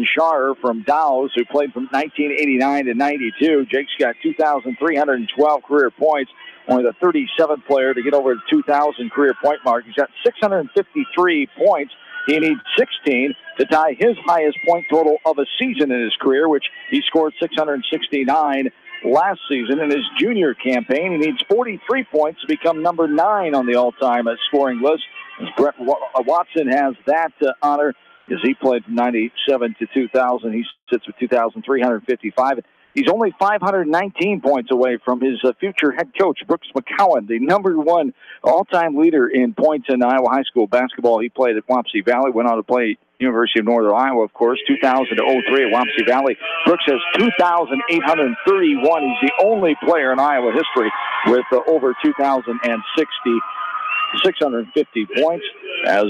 Sharer from Dow's, who played from 1989 to 92. Jake's got 2,312 career points. Only the 37th player to get over the 2,000 career point mark. He's got 653 points. He needs 16 to tie his highest point total of a season in his career, which he scored 669 last season in his junior campaign. He needs 43 points to become number 9 on the all-time scoring list. As Brett Watson has that honor, as he played from 97 to 2000. He sits with 2,355. He's only 519 points away from his future head coach, Brooks McCowan, the number 1 all-time leader in points in Iowa high school basketball. He played at Wapsie Valley, went on to play University of Northern Iowa, of course, 2000 to 03 at Wapsie Valley. Brooks has 2,831. He's the only player in Iowa history with over 650 points. As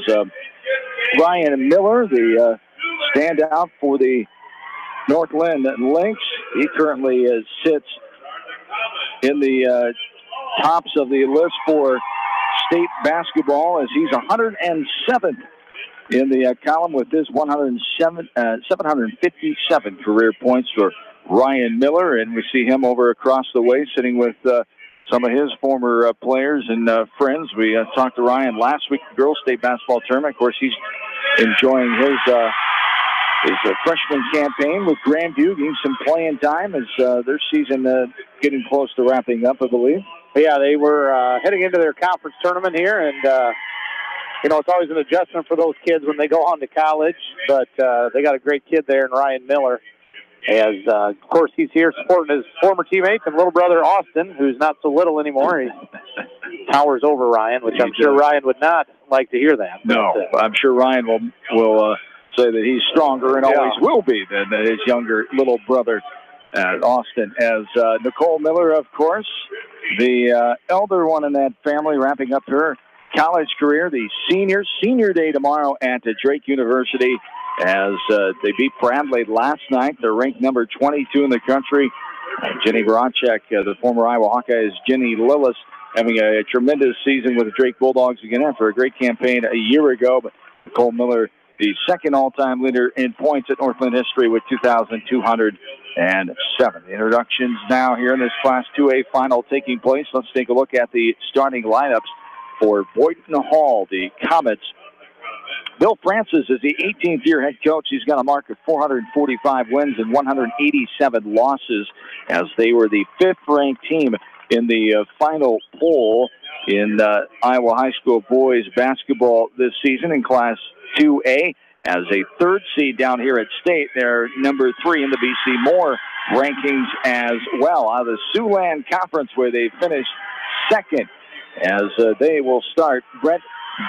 Ryan Miller, the standout for the North Linn Lynx, he currently sits in the tops of the list for state basketball, as he's 107th in the column with his 757 career points for Ryan Miller. And we see him over across the way sitting with some of his former players and friends. We talked to Ryan last week at the girls' state basketball tournament. Of course, he's enjoying his freshman campaign with Grandview, getting some playing time as their season getting close to wrapping up, I believe. Yeah, they were heading into their conference tournament here, and it's always an adjustment for those kids when they go on to college, but they got a great kid there in Ryan Miller. As, of course, he's here supporting his former teammates and little brother Austin, who's not so little anymore. He towers over Ryan, which I'm sure Ryan would not like to hear that. No, I'm sure Ryan will say that he's stronger and always will be than his younger little brother, Austin. As Nicole Miller, of course, the elder one in that family, wrapping up her college career. The senior day tomorrow at Drake University, as they beat Bradley last night. They're ranked number 22 in the country. Jenny Voracek, the former Iowa Hawkeyes, Jenny Lillis, having a tremendous season with the Drake Bulldogs again after a great campaign a year ago. But Nicole Miller, the second all-time leader in points at North Linn history with 2,207. Introductions now here in this Class 2A final taking place. Let's take a look at the starting lineups for Boyden Hall, the Comets. Bill Francis is the 18th year head coach. He's got a mark of 445 wins and 187 losses, as they were the 5th-ranked team in the final poll in Iowa high school boys basketball this season in Class 2A. As a 3rd seed down here at state, they're number 3 in the BC Moore rankings as well. Out of the Siouxland Conference, where they finished 2nd, as they will start Brett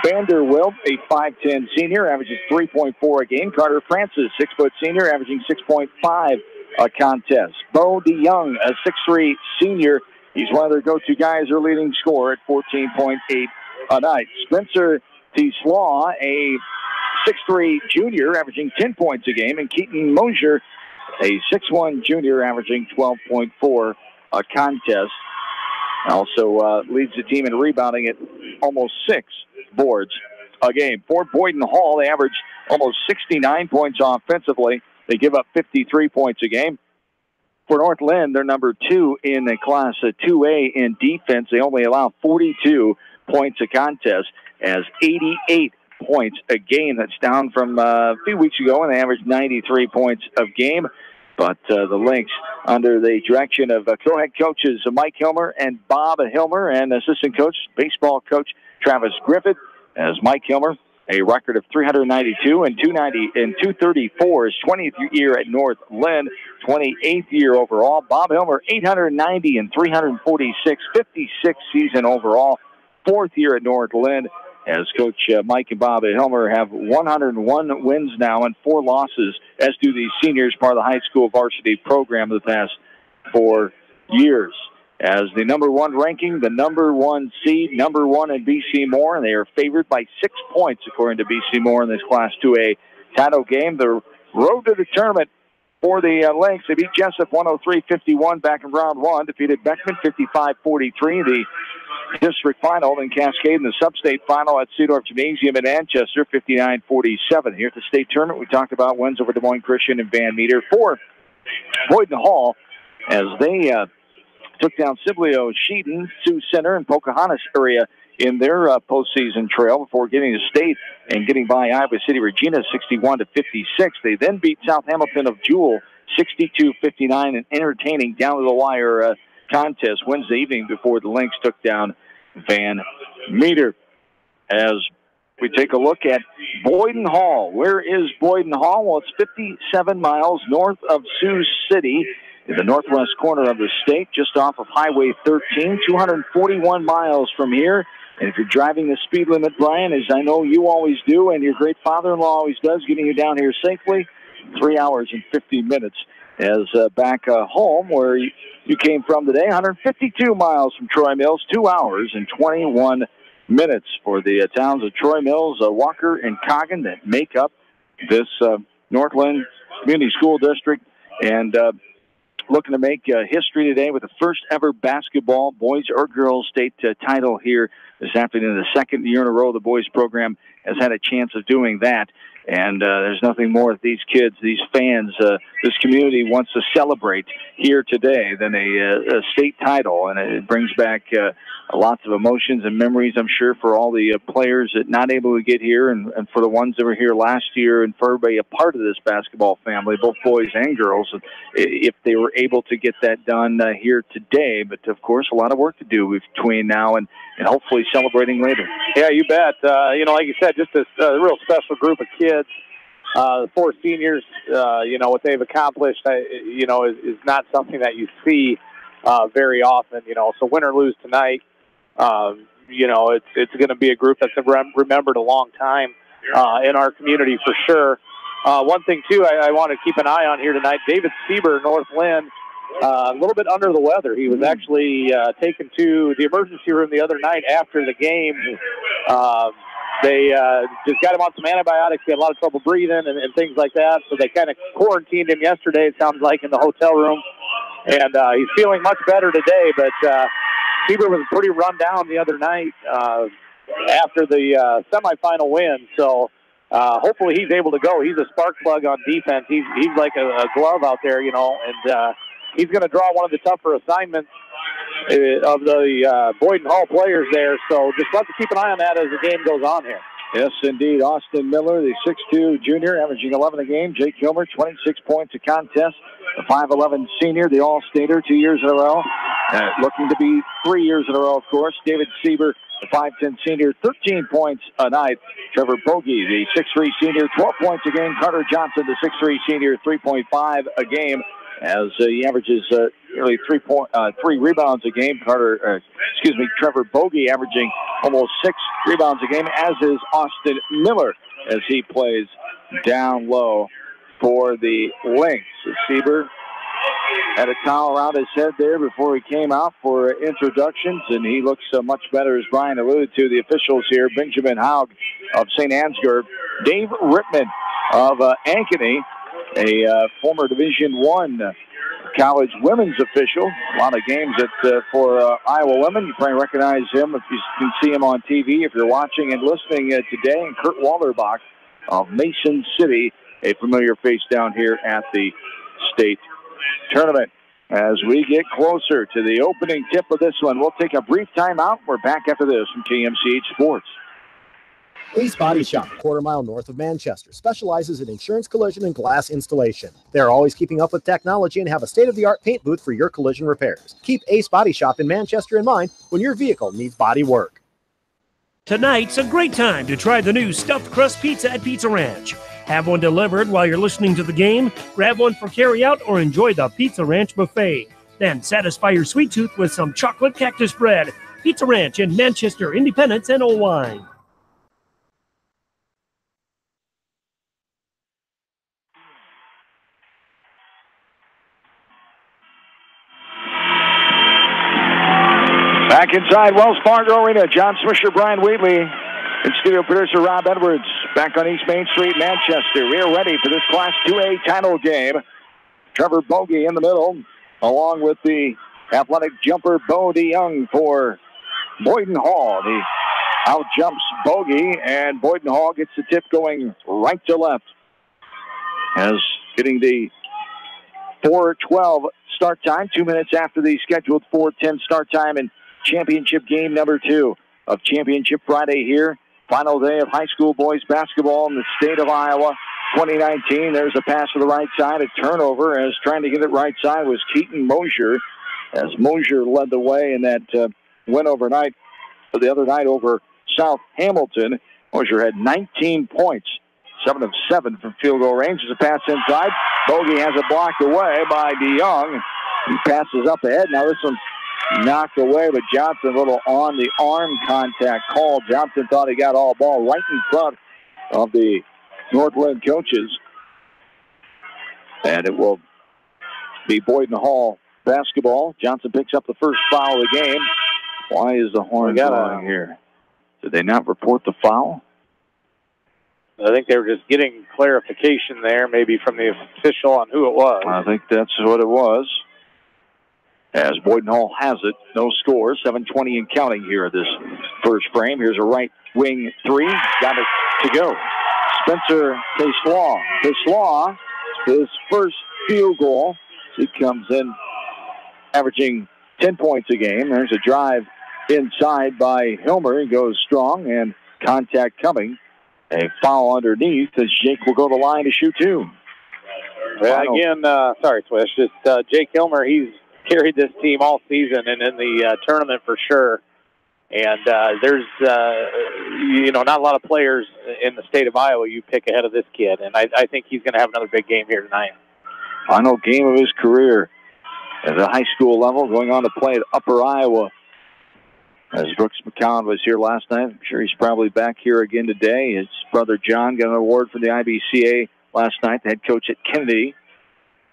Vanderwilt, a 5'10 senior, averages 3.4 a game. Carter Francis, 6' senior, averaging 6.5 a contest. Bo DeYoung, a 6'3 senior. He's one of their go-to guys, their leading scorer at 14.8 a night. Spencer T. Slaw, a 6'3 junior, averaging 10 points a game. And Keaton Mosier, a 6'1 junior, averaging 12.4 a contest. Also leads the team in rebounding at almost 6 boards a game. For Boyden Hall, they average almost 69 points offensively. They give up 53 points a game. For North Linn, they're number 2 in the Class 2A in defense. They only allow 42 points a contest, as 88 points a game. That's down from a few weeks ago when they averaged 93 points a game. But the Lynx, under the direction of co-head coaches Mike Hilmer and Bob Hilmer, and assistant coach, baseball coach Travis Griffith, as Mike Hilmer, a record of 392 and 234, his 20th year at North Linn, 28th year overall. Bob Hilmer, 890 and 346, 56th season overall, 4th year at North Linn. As Coach Mike and Bob Hilmer have 101 wins now and 4 losses, as do the seniors, part of the high school varsity program of the past 4 years. As the number 1 ranking, the number 1 seed, number 1 in BC Moore, and they are favored by 6 points according to BC Moore in this Class 2A title game. The road to the tournament for the Lynx. They beat Jessup 103-51 back in round 1, defeated Beckman 55-43. The district final, then Cascade in the sub-state final at Seedorf Gymnasium in Manchester, 59-47. Here at the state tournament, we talked about wins over Des Moines Christian and Van Meter for Boyden Hall as they took down Sibley, Sheeton, Sioux Center, and Pocahontas area in their postseason trail before getting to state and getting by Iowa City Regina 61-56. They then beat South Hamilton of Jewell 62-59, an entertaining down-to-the-wire contest Wednesday evening before the Lynx took down Van Meter. As we take a look at Boyden Hall. Where is Boyden Hall? Well, it's 57 miles north of Sioux City in the northwest corner of the state, just off of Highway 13, 241 miles from here. And if you're driving the speed limit, Brian, as I know you always do, and your great father-in-law always does, getting you down here safely, 3 hours and 50 minutes. As back home where you came from today, 152 miles from Troy Mills, 2 hours and 21 minutes for the towns of Troy Mills, Walker, and Coggin that make up this Northland Community School District. And looking to make history today with the first ever basketball, boys or girls, state title here this afternoon. The second year in a row the boys program has had a chance of doing that. And there's nothing more that these kids, these fans, this community wants to celebrate here today than a state title. And it brings back lots of emotions and memories, I'm sure, for all the players that not able to get here and for the ones that were here last year and for everybody a part of this basketball family, both boys and girls, if they were able to get that done here today. But, of course, a lot of work to do between now and hopefully celebrating later. Yeah, you bet. Like you said, just a real special group of kids. The four seniors, what they've accomplished, is not something that you see very often, So win or lose tonight, it's going to be a group that's remembered a long time in our community for sure. One thing, too, I want to keep an eye on here tonight, David Sieber, North Linn, a little bit under the weather. He was actually taken to the emergency room the other night after the game. They just got him on some antibiotics. He had a lot of trouble breathing and things like that. So they kind of quarantined him yesterday, it sounds like, in the hotel room. And he's feeling much better today. But Sieber was pretty run down the other night after the semifinal win. So hopefully he's able to go. He's a spark plug on defense. He's like a glove out there, and he's going to draw one of the tougher assignments of the Boyden Hall players there. So just love to keep an eye on that as the game goes on here. Yes, indeed. Austin Miller, the 6'2 junior, averaging 11 a game. Jake Kilmer, 26 points a contest. The 5'11 senior, the All-Stater, 2 years in a row. Looking to be 3 years in a row, of course. David Sieber, the 5'10 senior, 13 points a night. Trevor Bogey, the 6'3 senior, 12 points a game. Carter Johnson, the 6'3 senior, 3.5 a game. As he averages nearly 3 rebounds a game. Trevor Bogey averaging almost 6 rebounds a game, as is Austin Miller as he plays down low for the Lynx. Sieber had a towel around his head there before he came out for introductions, and he looks much better, as Brian alluded to. The officials here, Benjamin Haug of St. Ansgar, Dave Rittman of Ankeny, a former Division I college women's official. A lot of games for Iowa women. You probably recognize him if you can see him on TV if you're watching and listening today. And Kurt Wallerbach of Mason City, a familiar face down here at the state tournament. As we get closer to the opening tip of this one, we'll take a brief timeout. We're back after this from KMCH Sports. Ace Body Shop, a quarter-mile north of Manchester, specializes in insurance, collision, and glass installation. They're always keeping up with technology and have a state-of-the-art paint booth for your collision repairs. Keep Ace Body Shop in Manchester in mind when your vehicle needs body work. Tonight's a great time to try the new stuffed crust pizza at Pizza Ranch. Have one delivered while you're listening to the game, grab one for carry-out, or enjoy the Pizza Ranch buffet. Then satisfy your sweet tooth with some chocolate cactus bread. Pizza Ranch in Manchester, Independence, and Owine. Back inside Wells Fargo Arena, John Swisher, Brian Wheatley, and studio producer Rob Edwards. Back on East Main Street, Manchester. We are ready for this Class 2A title game. Trevor Bogey in the middle, along with the athletic jumper Bo DeYoung for Boyden Hall. He out jumps Bogey, and Boyden Hall gets the tip going right to left. As getting the 4:12 start time, 2 minutes after the scheduled 4:10 start time in championship game number 2 of Championship Friday here. Final day of high school boys basketball in the state of Iowa 2019. There's a pass to the right side, a turnover, as trying to get it right side was Keaton Mosier, as Mosier led the way in that win the other night over South Hamilton. Mosier had 19 points, 7 of 7 from field goal range. There's a pass inside. Bogey has it blocked away by DeYoung. He passes up ahead. Now this one's knocked away, but Johnson, a little on the arm contact call. Johnson thought he got all ball right in front of the Northland coaches. And it will be Boyden Hall basketball. Johnson picks up the first foul of the game. Why is the horn going here? Did they not report the foul? I think they were just getting clarification there, maybe from the official on who it was. I think that's what it was. As Boyden Hall has it, no score, 7:20 and counting here at this first frame. Here's a right wing three, got it to go. Spencer Teslaw. Teslaw, his first field goal. He comes in averaging 10 points a game. There's a drive inside by Hilmer. He goes strong, and contact coming. A foul underneath as Jake will go to the line to shoot 2. Again, sorry, Swish. Just Jake Hilmer, he's carried this team all season and in the tournament for sure. And there's, not a lot of players in the state of Iowa you pick ahead of this kid. And I think he's going to have another big game here tonight. Final game of his career at the high school level, going on to play at Upper Iowa. As Brooks McCown was here last night, I'm sure he's probably back here again today. His brother John got an award from the IBCA last night, the head coach at Kennedy.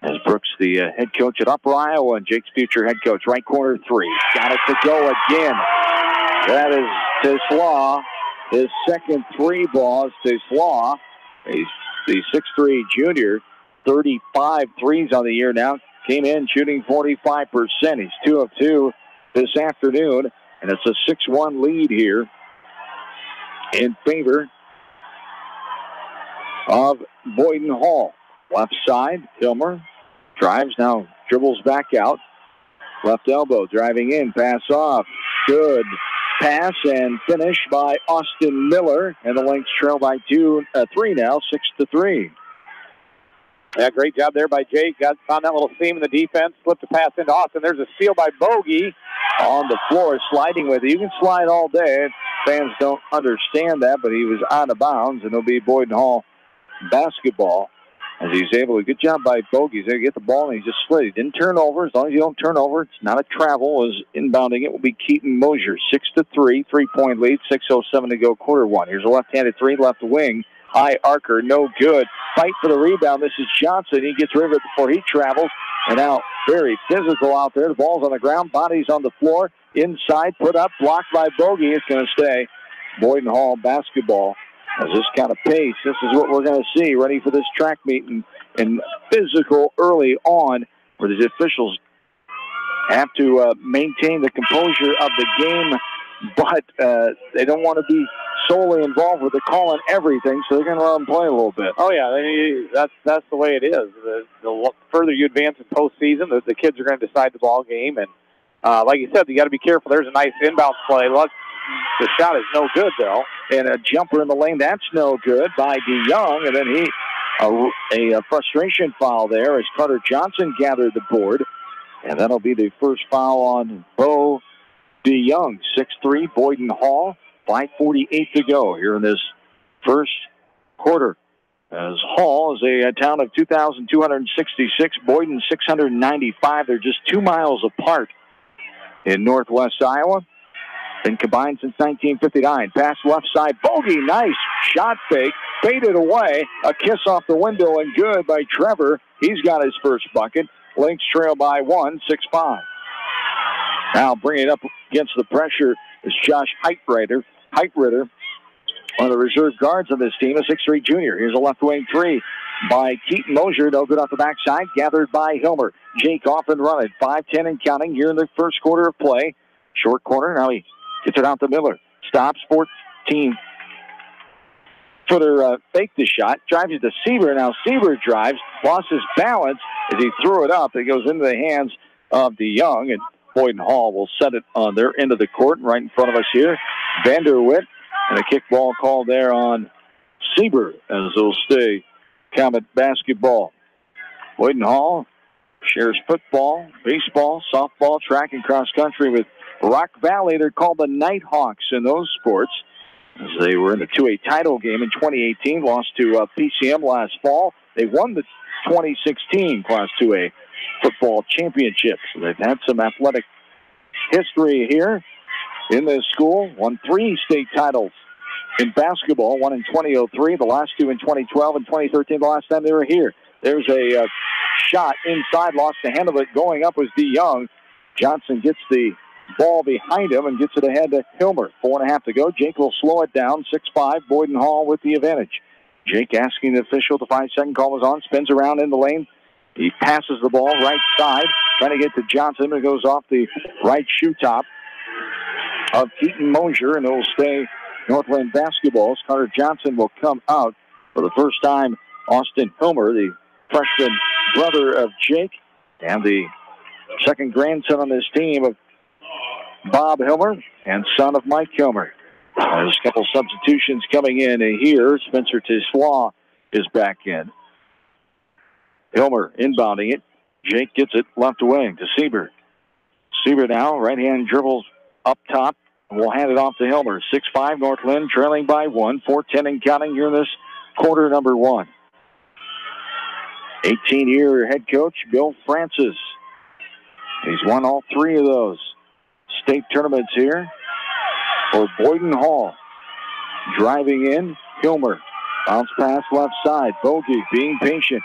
As Brooks, the head coach at Upper Iowa, and Jake's future head coach. Right corner three. Got it to go again. That is Teslaw. His second three ball is Teslaw. He's the 6'3 junior. 35 threes on the year now. Came in shooting 45%. He's 2 of 2 this afternoon. And it's a 6-1 lead here in favor of Boyden Hall. Left side, Hilmer drives, now dribbles back out. Left elbow, driving in, pass off. Good pass and finish by Austin Miller. And the Lynx trail by 3 now, 6-3. Yeah, great job there by Jake. Found that little seam in the defense, slipped the pass into Austin. There's a steal by Bogey on the floor, sliding with it. You can slide all day. Fans don't understand that, but he was out of bounds, and it'll be Boyden Hall basketball. As he's able to, good job by Bogey. He's able to get the ball, and he just slid. He didn't turn over. As long as you don't turn over, it's not a travel. As inbounding it will be Keaton Mosier. 6-3, 3-point lead, 6:07 to go, quarter one. Here's a left-handed three, left wing. High arcer, no good. Fight for the rebound. This is Johnson. He gets rid of it before he travels. And now very physical out there. The ball's on the ground. Body's on the floor. Inside, put up, blocked by Bogey. It's going to stay Boyden Hall basketball. As this kind of pace, this is what we're going to see. Ready for this track meet and physical early on, where the officials have to maintain the composure of the game, but they don't want to be solely involved with the call and everything, so they're going to let them play a little bit. Oh, yeah, that's the way it is. The further you advance in postseason, the kids are going to decide the ball game. And like you said, you got to be careful. There's a nice inbound play. Look, the shot is no good, though. And a jumper in the lane, that's no good by DeYoung. And then a frustration foul there as Carter Johnson gathered the board. And that'll be the first foul on Bo DeYoung. 6'3", Boyden Hall. 5:48 to go here in this first quarter. As Hall is a town of 2,266, Boyden 695. They're just 2 miles apart in northwest Iowa. Been combined since 1959. Pass left side, Bogey, nice shot fake, faded away. A kiss off the window and good by Trevor. He's got his first bucket. Lynx trail by 1, 6-5. Now bringing it up against the pressure is Josh Heitritter, one of the reserve guards on this team, a 6'3 junior. Here's a left wing three by Keaton Mosier. No good off the backside, gathered by Hilmer. Jake off and running, 5:10 and counting here in the first quarter of play. Short corner, now he Gets it out to Miller. Stops 14. Footer faked the shot. Drives it to Sieber. Now Sieber drives. Lost his balance as he threw it up. It goes into the hands of DeYoung. And Boyden Hall will set it on their end of the court right in front of us here. Vanderwitt. And a kickball called there on Sieber as they'll stay Comet basketball. Boyden Hall shares football, baseball, softball, track, and cross country with Rock Valley. They're called the Nighthawks in those sports, as they were in the 2A title game in 2018, lost to PCM last fall. They won the 2016 Class 2A football championship. So they've had some athletic history here in this school. Won 3 state titles in basketball, one in 2003, the last 2 in 2012 and 2013, the last time they were here. There's a shot inside, lost the hand of it. Going up was DeYoung. Johnson gets the ball behind him and gets it ahead to Hilmer. 4.5 to go. Jake will slow it down. 6-5. Boyden Hall with the advantage. Jake asking the official the 5-second call was on. Spins around in the lane. He passes the ball right side. Trying to get to Johnson. It goes off the right shoe top of Keaton Mosier, and it will stay Northland basketball. Carter Johnson will come out for the first time. Austin Hilmer, the freshman brother of Jake, and the second grandson on this team of Bob Hilmer and son of Mike Hilmer. There's a couple substitutions coming in here. Spencer Tisslaw is back in. Hilmer inbounding it. Jake gets it left wing to Sieber. Sieber now, right-hand dribbles up top. We'll hand it off to Hilmer. 6-5 Northland, trailing by 1. 4:10 and counting here in this quarter number 1. 18-year head coach Bill Francis. He's won all 3 of those state tournaments here for Boyden Hall. Driving in, Hilmer. Bounce pass left side. Bogey being patient.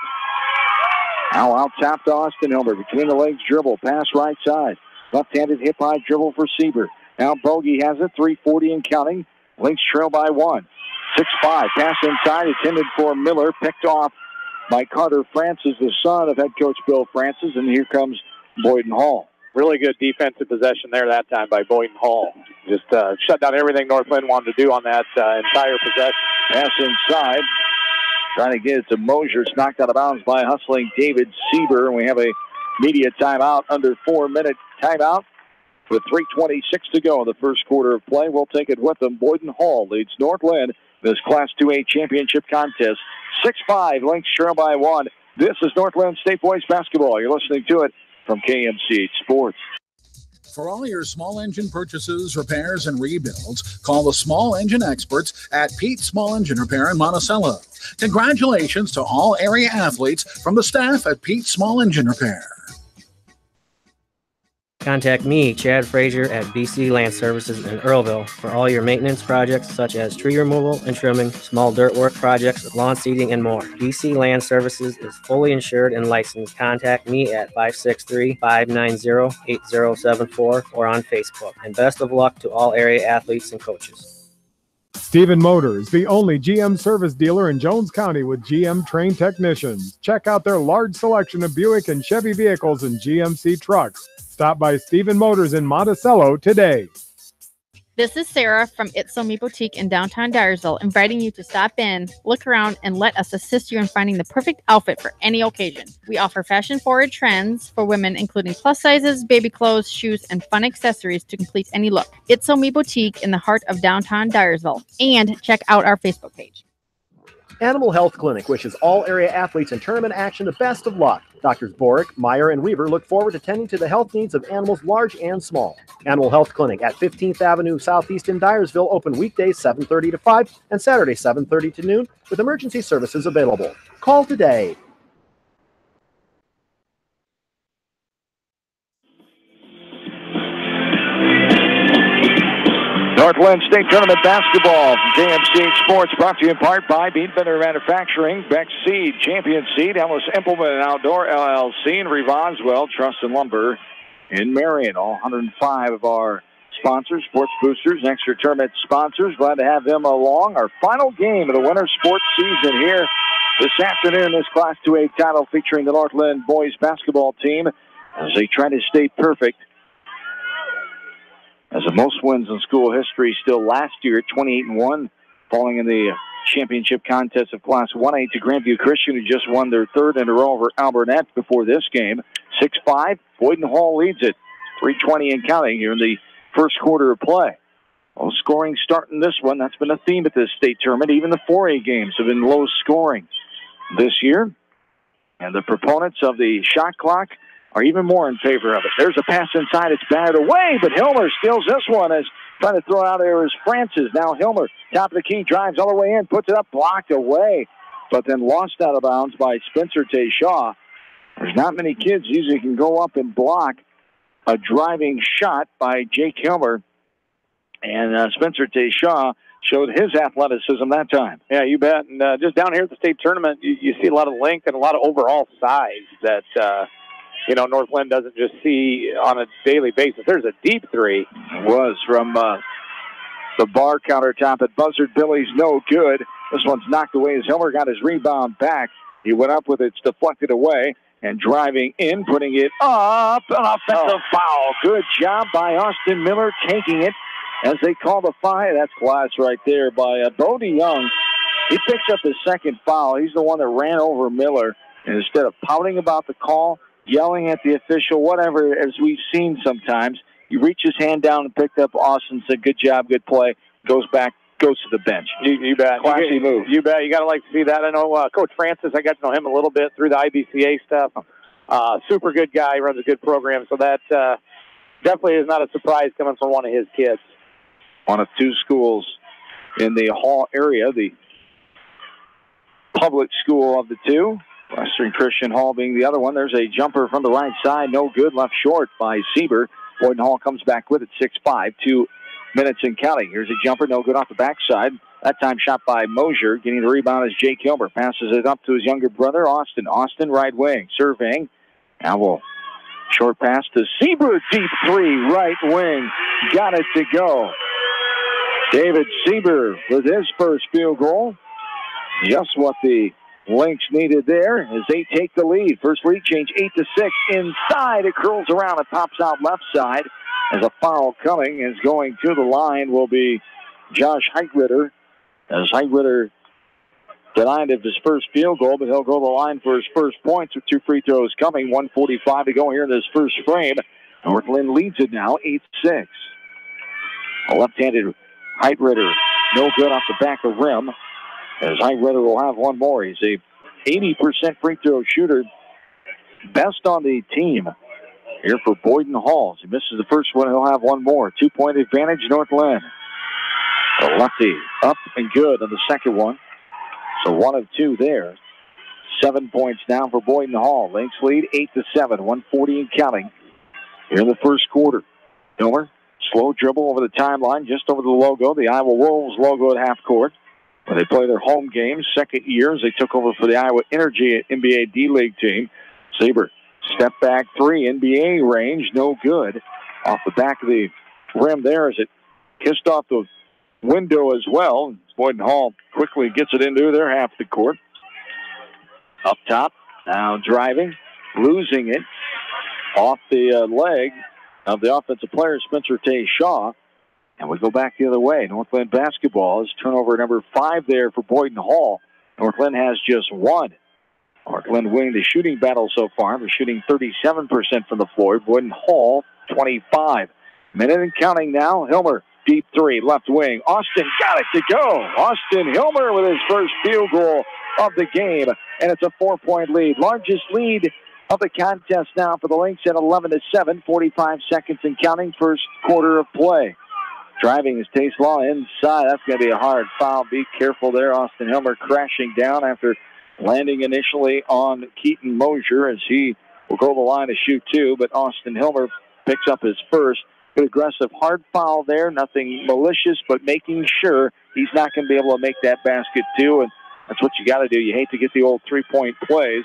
Now out top to Austin Hilmer. Between the legs dribble. Pass right side. Left-handed hip-high dribble for Sieber. Now Bogey has it. 3:40 and counting. Lynx trail by 1. 6-5. Pass inside. Intended for Miller. Picked off by Carter Francis, the son of head coach Bill Francis. And here comes Boyden Hall. Really good defensive possession there that time by Boyden Hall. Just shut down everything Northland wanted to do on that entire possession. Pass inside. Trying to get it to Mosier. It's knocked out of bounds by hustling David Sieber. And we have a media timeout, under 4-minute timeout with 3:26 to go in the first quarter of play. We'll take it with them. Boyden Hall leads Northland in this Class 2A championship contest. 6-5, Lynx trail by 1. This is Northland State Boys basketball. You're listening to it from KMCH Sports. For all your small engine purchases, repairs, and rebuilds, call the small engine experts at Pete Small Engine Repair in Monticello. Congratulations to all area athletes from the staff at Pete Small Engine Repair. Contact me, Chad Frazier, at BC Land Services in Earlville for all your maintenance projects such as tree removal and trimming, small dirt work projects, lawn seeding, and more. BC Land Services is fully insured and licensed. Contact me at 563-590-8074 or on Facebook. And best of luck to all area athletes and coaches. Stephen Motors, the only GM service dealer in Jones County with GM trained technicians. Check out their large selection of Buick and Chevy vehicles and GMC trucks. Stop by Stephen Motors in Monticello today. This is Sarah from It's So Me Boutique in downtown Dyersville, inviting you to stop in, look around, and let us assist you in finding the perfect outfit for any occasion. We offer fashion-forward trends for women, including plus sizes, baby clothes, shoes, and fun accessories to complete any look. It's So Me Boutique in the heart of downtown Dyersville. And check out our Facebook page. Animal Health Clinic wishes all area athletes in tournament action the best of luck. Doctors Borick, Meyer, and Weaver look forward to tending to the health needs of animals large and small. Animal Health Clinic at 15th Avenue Southeast in Dyersville, open weekdays 7:30 to 5 and Saturdays 7:30 to noon with emergency services available. Call today. Northland State Tournament basketball from KMCH Sports, brought to you in part by Beatbender Manufacturing, Beck Seed, Champion Seed, Ellis Implement and Outdoor LLC, and Revonswell Trust and Lumber in Marion. All 105 of our sponsors, sports boosters, and extra tournament sponsors. Glad to have them along. Our final game of the winter sports season here this afternoon. This Class 2A title featuring the Northland boys basketball team as they try to stay perfect As the most wins in school history still last year at 28-1, falling in the championship contest of Class 1A to Grandview Christian, who just won their third in a row over Alburnett before this game. 6-5, Boyden Hall leads it. 3:20 and counting here in the first quarter of play. Low scoring start in this one. That's been a theme at this state tournament. Even the 4A games have been low scoring this year. And the proponents of the shot clock are even more in favor of it. There's a pass inside. It's batted away, but Hilmer steals this one as trying to throw out there is Francis. Now Hilmer, top of the key, drives all the way in, puts it up, blocked away, but then lost out of bounds by Spencer Tayshaw. There's not many kids usually can go up and block a driving shot by Jake Hilmer. And Spencer Tayshaw showed his athleticism that time. Yeah, you bet. And just down here at the state tournament, you see a lot of length and a lot of overall size that, North Linn doesn't just see on a daily basis. There's a deep three. It was from the bar countertop at Buzzard Billy's, no good. This one's knocked away as Hilmer got his rebound back. He went up with it, it's deflected away, and driving in, putting it up, an offensive foul. Good job by Austin Miller taking it. As they call the five, that's class right there by Bodie Young. He picks up his second foul. He's the one that ran over Miller. And instead of pouting about the call, yelling at the official, whatever, as we've seen sometimes, he reached his hand down and picked up Austin, said, good job, good play, goes back, goes to the bench. You bet. Classy move. You bet. You got to like to see that. I know Coach Francis, I got to know him a little bit through the IBCA stuff. Super good guy, runs a good program. So that definitely is not a surprise coming from one of his kids. One of two schools in the Hall area, the public school of the two. Western Christian Hall being the other one. There's a jumper from the right side. No good. Left short by Sieber. Boyden Hall comes back with it. 6-5. 2 minutes and counting. Here's a jumper. No good off the backside. That time shot by Mosier. Getting the rebound is Jake Hilmer. Passes it up to his younger brother, Austin. Austin, right wing. Surveying. Now we'll short pass to Sieber. Deep three. Right wing. Got it to go. David Sieber with his first field goal. Just what the Lynx needed there as they take the lead. First lead change 8-6. Inside, it curls around and pops out left side. As a foul coming is going to the line will be Josh Heitritter. As Heitritter denied of his first field goal, but he'll go to the line for his first points with 2 free throws coming. 1:45 to go here in this first frame. North Linn leads it now 8-6. A left-handed Heitritter, no good off the back of rim. As Heitritter will have one more. He's a 80% free throw shooter. Best on the team here for Boyden Hall. As he misses the first one, he'll have one more. 2-point advantage, North Linn. The lefty up and good on the second one. So 1 of 2 there. 7 points now for Boyden Hall. Lynx lead 8-7. 1:40 and counting here in the first quarter. Hilmer, slow dribble over the timeline, just over the logo, the Iowa Wolves logo at half court. Where they play their home games. Second year as they took over for the Iowa Energy NBA D-League team. Sieber, step back 3, NBA range, no good. Off the back of the rim there as it kissed off the window as well. Boyden Hall quickly gets it into their half of the court. Up top, now driving, losing it off the leg of the offensive player, Spencer Tayshaw. And we go back the other way. North Linn basketball is turnover number 5 there for Boyden Hall. North Linn has just 1. North Linn winning the shooting battle so far. They're shooting 37% from the floor. Boyden Hall, 25. Minute and counting now. Hilmer, deep 3, left wing. Austin got it to go. Austin Hilmer with his first field goal of the game. And it's a 4-point lead. Largest lead of the contest now for the Lynx at 11-7. 45 seconds and counting. First quarter of play. Driving is Tayshaw inside. That's going to be a hard foul. Be careful there. Austin Hilmer crashing down after landing initially on Keaton Mosier as he will go to the line to shoot 2. But Austin Hilmer picks up his first. Good aggressive hard foul there. Nothing malicious, but making sure he's not going to be able to make that basket too. And that's what you got to do. You hate to get the old 3-point plays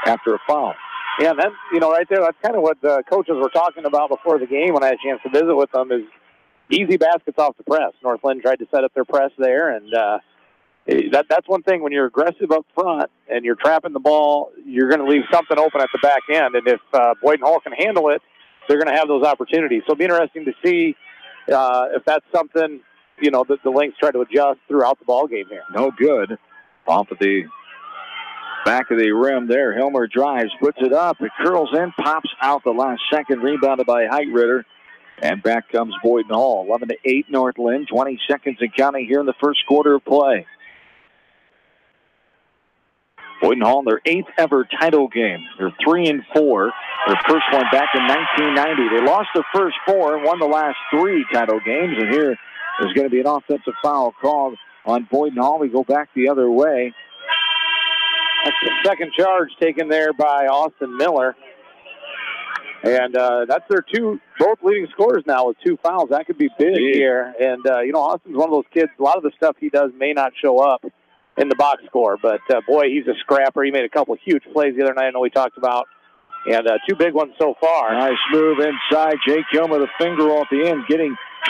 after a foul. Yeah, that, right there, that's kind of what the coaches were talking about before the game when I had a chance to visit with them is easy baskets off the press. North Linn tried to set up their press there, and that's one thing. When you're aggressive up front and you're trapping the ball, you're going to leave something open at the back end. And if Boyden Hall can handle it, they're going to have those opportunities. So it'll be interesting to see if that's something, that the Lynx try to adjust throughout the ball game here. No good. Off of the back of the rim there. Helmer drives, puts it up. It curls in, pops out the last second. Rebounded by Heitritter. And back comes Boyden Hall. 11-8 North Linn. 20 seconds and counting here in the first quarter of play. Boyden Hall in their 8th ever title game. They're 3-4. Their first one back in 1990. They lost their first 4 and won the last 3 title games. And here is going to be an offensive foul called on Boyden Hall. We go back the other way. That's the second charge taken there by Austin Miller. And that's their both leading scorers now with 2 fouls. That could be big here. And, Austin's one of those kids, a lot of the stuff he does may not show up in the box score. But, boy, he's a scrapper. He made a couple huge plays the other night I know we talked about. And 2 big ones so far. Nice move inside. Jake Kilmer, the finger off the end,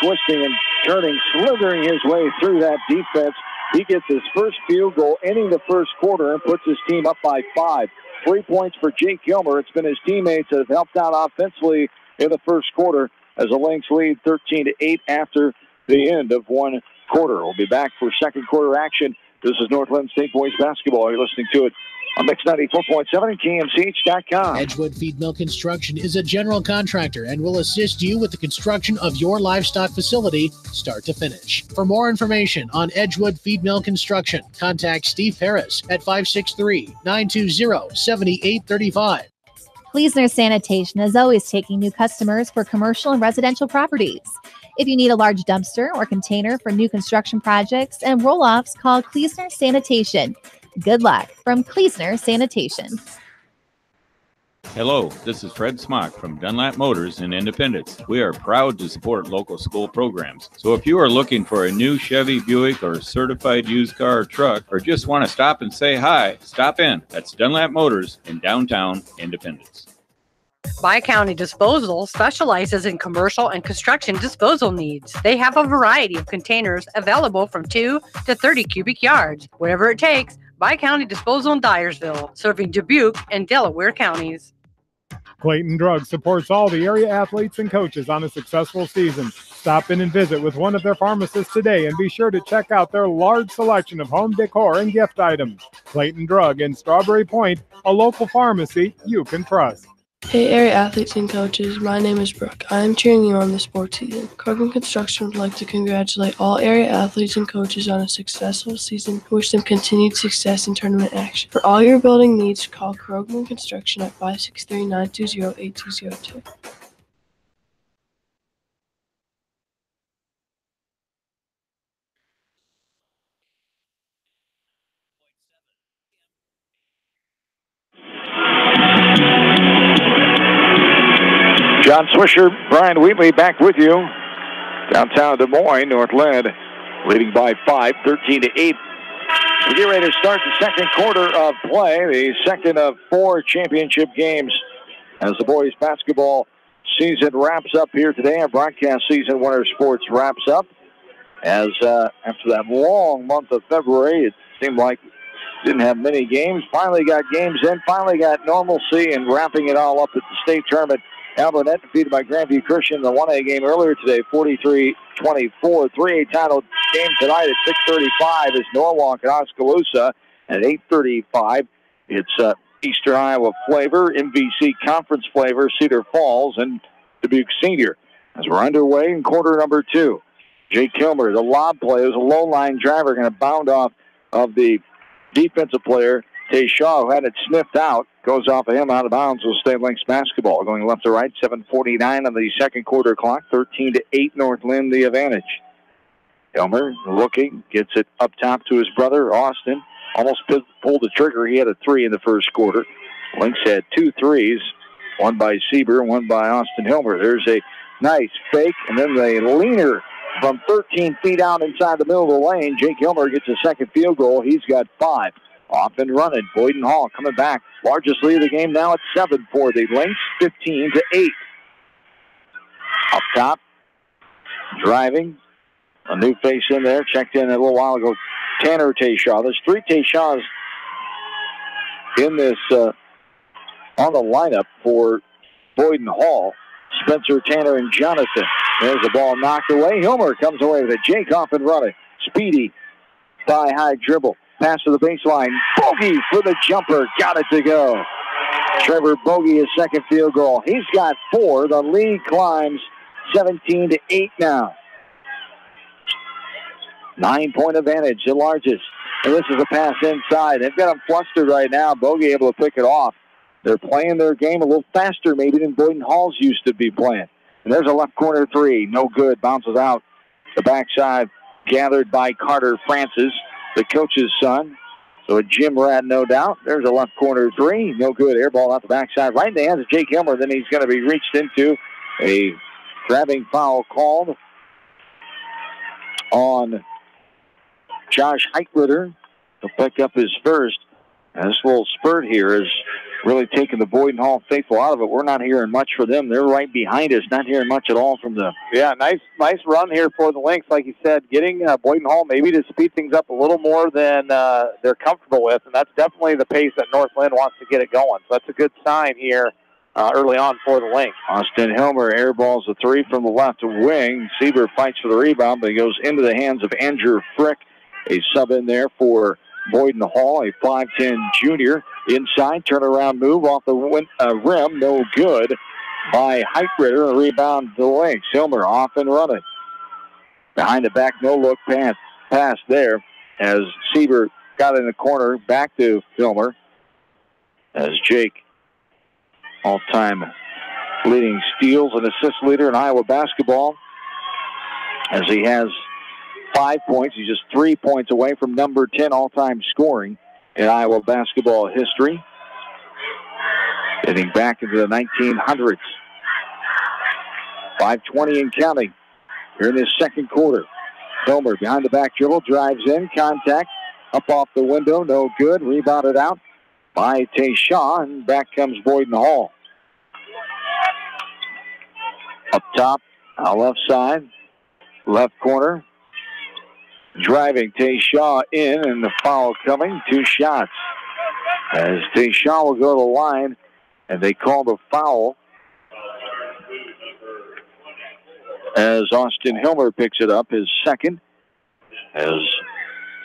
twisting and turning, slithering his way through that defense. He gets his first field goal, ending the first quarter, and puts his team up by 5. 3 points for Jake Kilmer. It's been his teammates that have helped out offensively in the first quarter as the Lynx lead 13-8 after the end of one quarter. We'll be back for second quarter action. This is North Linn State Boys Basketball. You're listening to it on Mix 94.7 and KMCH.com. Edgewood Feed Mill Construction is a general contractor and will assist you with the construction of your livestock facility, start to finish. For more information on Edgewood Feed Mill Construction, contact Steve Harris at 563-920-7835. Kleesner Sanitation is always taking new customers for commercial and residential properties. If you need a large dumpster or container for new construction projects and roll-offs, call Kleesner Sanitation. Good luck from Kleesner Sanitation. Hello, this is Fred Smock from Dunlap Motors in Independence. We are proud to support local school programs. So if you are looking for a new Chevy, Buick, or certified used car or truck, or just want to stop and say hi, stop in. That's Dunlap Motors in downtown Independence. Bi-County Disposal specializes in commercial and construction disposal needs. They have a variety of containers available from 2 to 30 cubic yards. Whatever it takes, Bi-County Disposal in Dyersville, serving Dubuque and Delaware counties. Clayton Drug supports all the area athletes and coaches on a successful season. Stop in and visit with one of their pharmacists today and be sure to check out their large selection of home decor and gift items. Clayton Drug in Strawberry Point, a local pharmacy you can trust. Hey area athletes and coaches, my name is Brooke. I am cheering you on the sports season. Krogman Construction would like to congratulate all area athletes and coaches on a successful season and wish them continued success in tournament action. For all your building needs, call Krogman Construction at 563-920-8202. John Swisher, Brian Wheatley back with you. Downtown Des Moines, North Linn leading by 5, 13-8. We get ready to start the second quarter of play, the second of 4 championship games as the boys basketball season wraps up here today. Our broadcast season, Winter Sports, wraps up as after that long month of February, it seemed like didn't have many games. Finally got games in, finally got normalcy, and wrapping it all up at the state tournament. Albernet defeated by Grandview Christian in the 1A game earlier today, 43-24. 3A title game tonight at 6:35 is Norwalk and Oskaloosa. At 8:35, it's Eastern Iowa Flavor, MVC Conference Flavor, Cedar Falls, and Dubuque Senior. As we're underway in quarter number 2. Jake Kilmer, the lob play, was a low-line driver, going to bound off of the defensive player, Tay Shaw, who had it sniffed out. Goes off of him out of bounds. Will stay Lynx basketball. Going left to right, 7:49 on the second quarter clock. 13-8 North Linn, the advantage. Kilmer looking, gets it up top to his brother, Austin. Almost pulled the trigger. He had a 3 in the first quarter. Lynx had 2 threes, one by Sieber, one by Austin Hilmer. There's a nice fake, and then the leaner from 13 feet out inside the middle of the lane. Jake Hilmer gets a second field goal. He's got 5. Off and running. Boyden Hall coming back. Largest lead of the game now at 7 for the Lynx, 15-8. Up top, driving. A new face in there. Checked in a little while ago. Tanner Tayshaw. There's 3 Tayshaws in this on the lineup for Boyden Hall. Spencer, Tanner, and Jonathan. There's the ball knocked away. Hilmer comes away with it. Jake off and running. Speedy. High dribble. Pass to the baseline. Bogey for the jumper. Got it to go. Trevor Bogey, his second field goal. He's got 4. The lead climbs 17-8 now. 9-point advantage, the largest. And this is a pass inside. They've got them flustered right now. Bogey able to pick it off. They're playing their game a little faster maybe than Boyden Halls used to be playing. And there's a left corner 3. No good. Bounces out the backside. Gathered by Carter Francis, the coach's son. So a gym rat, no doubt. There's a left corner 3. No good. Air ball out the backside. Right in the hands of Jake Hilmer. Then he's going to be reached into. A grabbing foul called on Josh Heitritter. He'll pick up his first. And this little spurt here is really taking the Boyden Hall faithful out of it. We're not hearing much for them. They're right behind us, not hearing much at all from them. Yeah, nice run here for the Lynx. Like you said, getting Boyden Hall maybe to speed things up a little more than they're comfortable with, and that's definitely the pace that North Lynn wants to get it going. So that's a good sign here early on for the Lynx. Austin Hilmer airballs a 3 from the left wing. Sieber fights for the rebound, but he goes into the hands of Andrew Frick. A sub in there for Boyden Hall, a 5'10 junior. Inside, turnaround move off the rim, no good by Heitritter. The rebound to the Lynx. Hilmer off and running. Behind the back, no look pass there as Sieber got in the corner, back to Hilmer. As Jake, all-time leading steals and assist leader in Iowa basketball, as he has 5 points. He's just 3 points away from number 10 all-time scoring in Iowa basketball history. Getting back into the 1900s. 5:20 and counting here in this second quarter. Hilmer behind the back dribble, drives in, contact, up off the window, no good. Rebounded out by Tayshaw, and back comes Boyden Hall. Up top, left side, left corner. Driving Tayshaw in, and the foul coming. 2 shots. As Tayshaw will go to the line, and they call the foul as Austin Hilmer picks it up, his second, as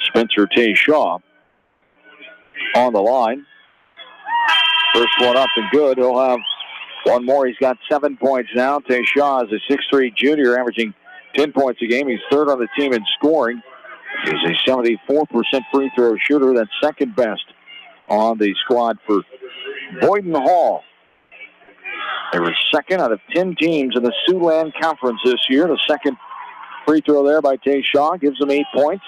Spencer Tayshaw on the line. First one up and good. He'll have one more. He's got 7 points now. Tayshaw is a 6'3 junior, averaging 10 points a game. He's third on the team in scoring. He's a 74% free throw shooter. That's second best on the squad for Boyden Hall. They were second out of 10 teams in the Siouxland Conference this year. The second free throw there by Tayshaw gives them 8 points.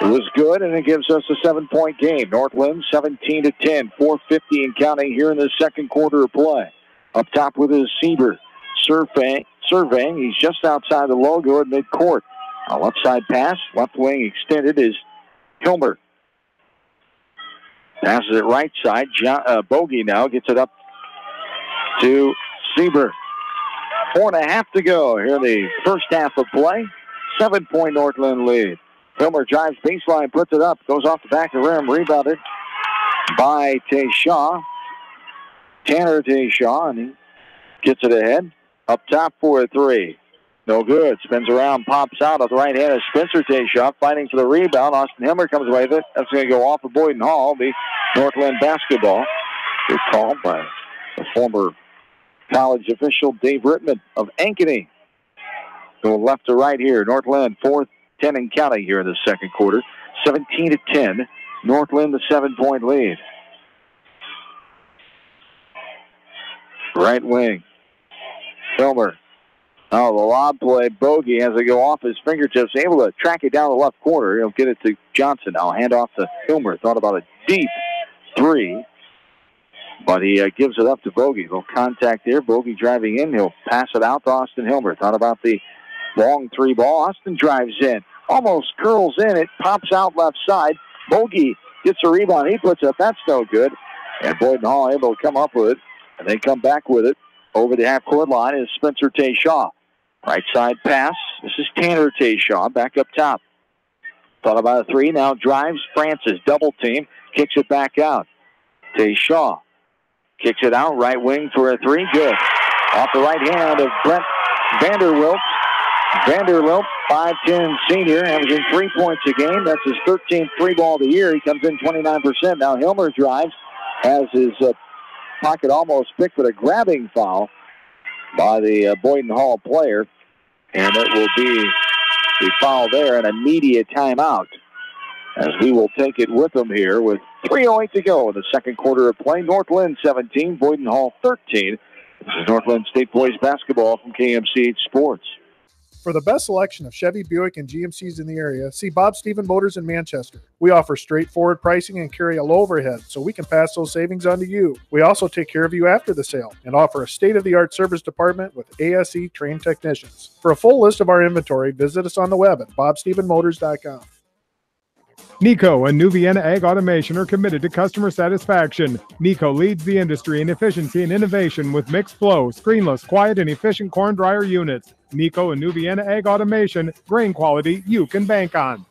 It was good, and it gives us a 7-point game. North Lynn 17-10, 4:50 and counting here in the second quarter of play. Up top with his Sieber. Surveying. He's just outside the logo at midcourt. A left side pass, left wing extended is Hilmer. Passes it right side. Bogey now gets it up to Sieber. 4.5 to go here in the first half of play. 7-point Northland lead. Hilmer drives baseline, puts it up, goes off the back of the rim, rebounded by Tayshaw. Tanner Tayshaw, and he gets it ahead. Up top for a 3. No good. Spins around, pops out at the right hand of Spencer Tayshaw, fighting for the rebound. Austin Hilmer comes away with it. That's going to go off of Boyden Hall, the Northland basketball. Good call by the former college official Dave Rittman of Ankeny. Go left to right here. Northland 4-10 and counting here in the second quarter. 17-10. Northland the 7-point lead. Right wing. Hilmer. Oh, the lob play. Bogey has to go off his fingertips, able to track it down the left corner. He'll get it to Johnson. Now hand off to Hilmer. Thought about a deep 3, but he gives it up to Bogey. Little contact there. Bogey driving in. He'll pass it out to Austin Hilmer. Thought about the long 3 ball. Austin drives in. Almost curls in. It pops out left side. Bogey gets a rebound. He puts it up. That's no good. And Boyden Hall able to come up with it, and they come back with it. Over the half-court line is Spencer Tayshaw. Right side pass. This is Tanner Tayshaw back up top. Thought about a 3. Now drives Francis. Double team. Kicks it back out. Tayshaw kicks it out. Right wing for a 3. Good. Off the right hand of Brent Vanderwilt. Vanderbilt, 5'10 senior, averaging 3 points a game. That's his 13th three-ball of the year. He comes in 29%. Now Hilmer drives, has his pocket almost picked with a grabbing foul by the Boyden Hall player. And it will be the foul there, an immediate timeout, as we will take it with them here with 3:08 to go in the second quarter of play. North Linn 17, Boyden Hall 13. This is North Linn State Boys basketball from KMCH Sports. For the best selection of Chevy, Buick, and GMCs in the area, see Bob Stephen Motors in Manchester. We offer straightforward pricing and carry a low overhead, so we can pass those savings on to you. We also take care of you after the sale and offer a state-of-the-art service department with ASE trained technicians. For a full list of our inventory, visit us on the web at bobstephenmotors.com. Nico and New Vienna Ag Automation are committed to customer satisfaction. Nico leads the industry in efficiency and innovation with mixed flow, screenless, quiet, and efficient corn dryer units. Nico and New Vienna Ag Automation, grain quality you can bank on.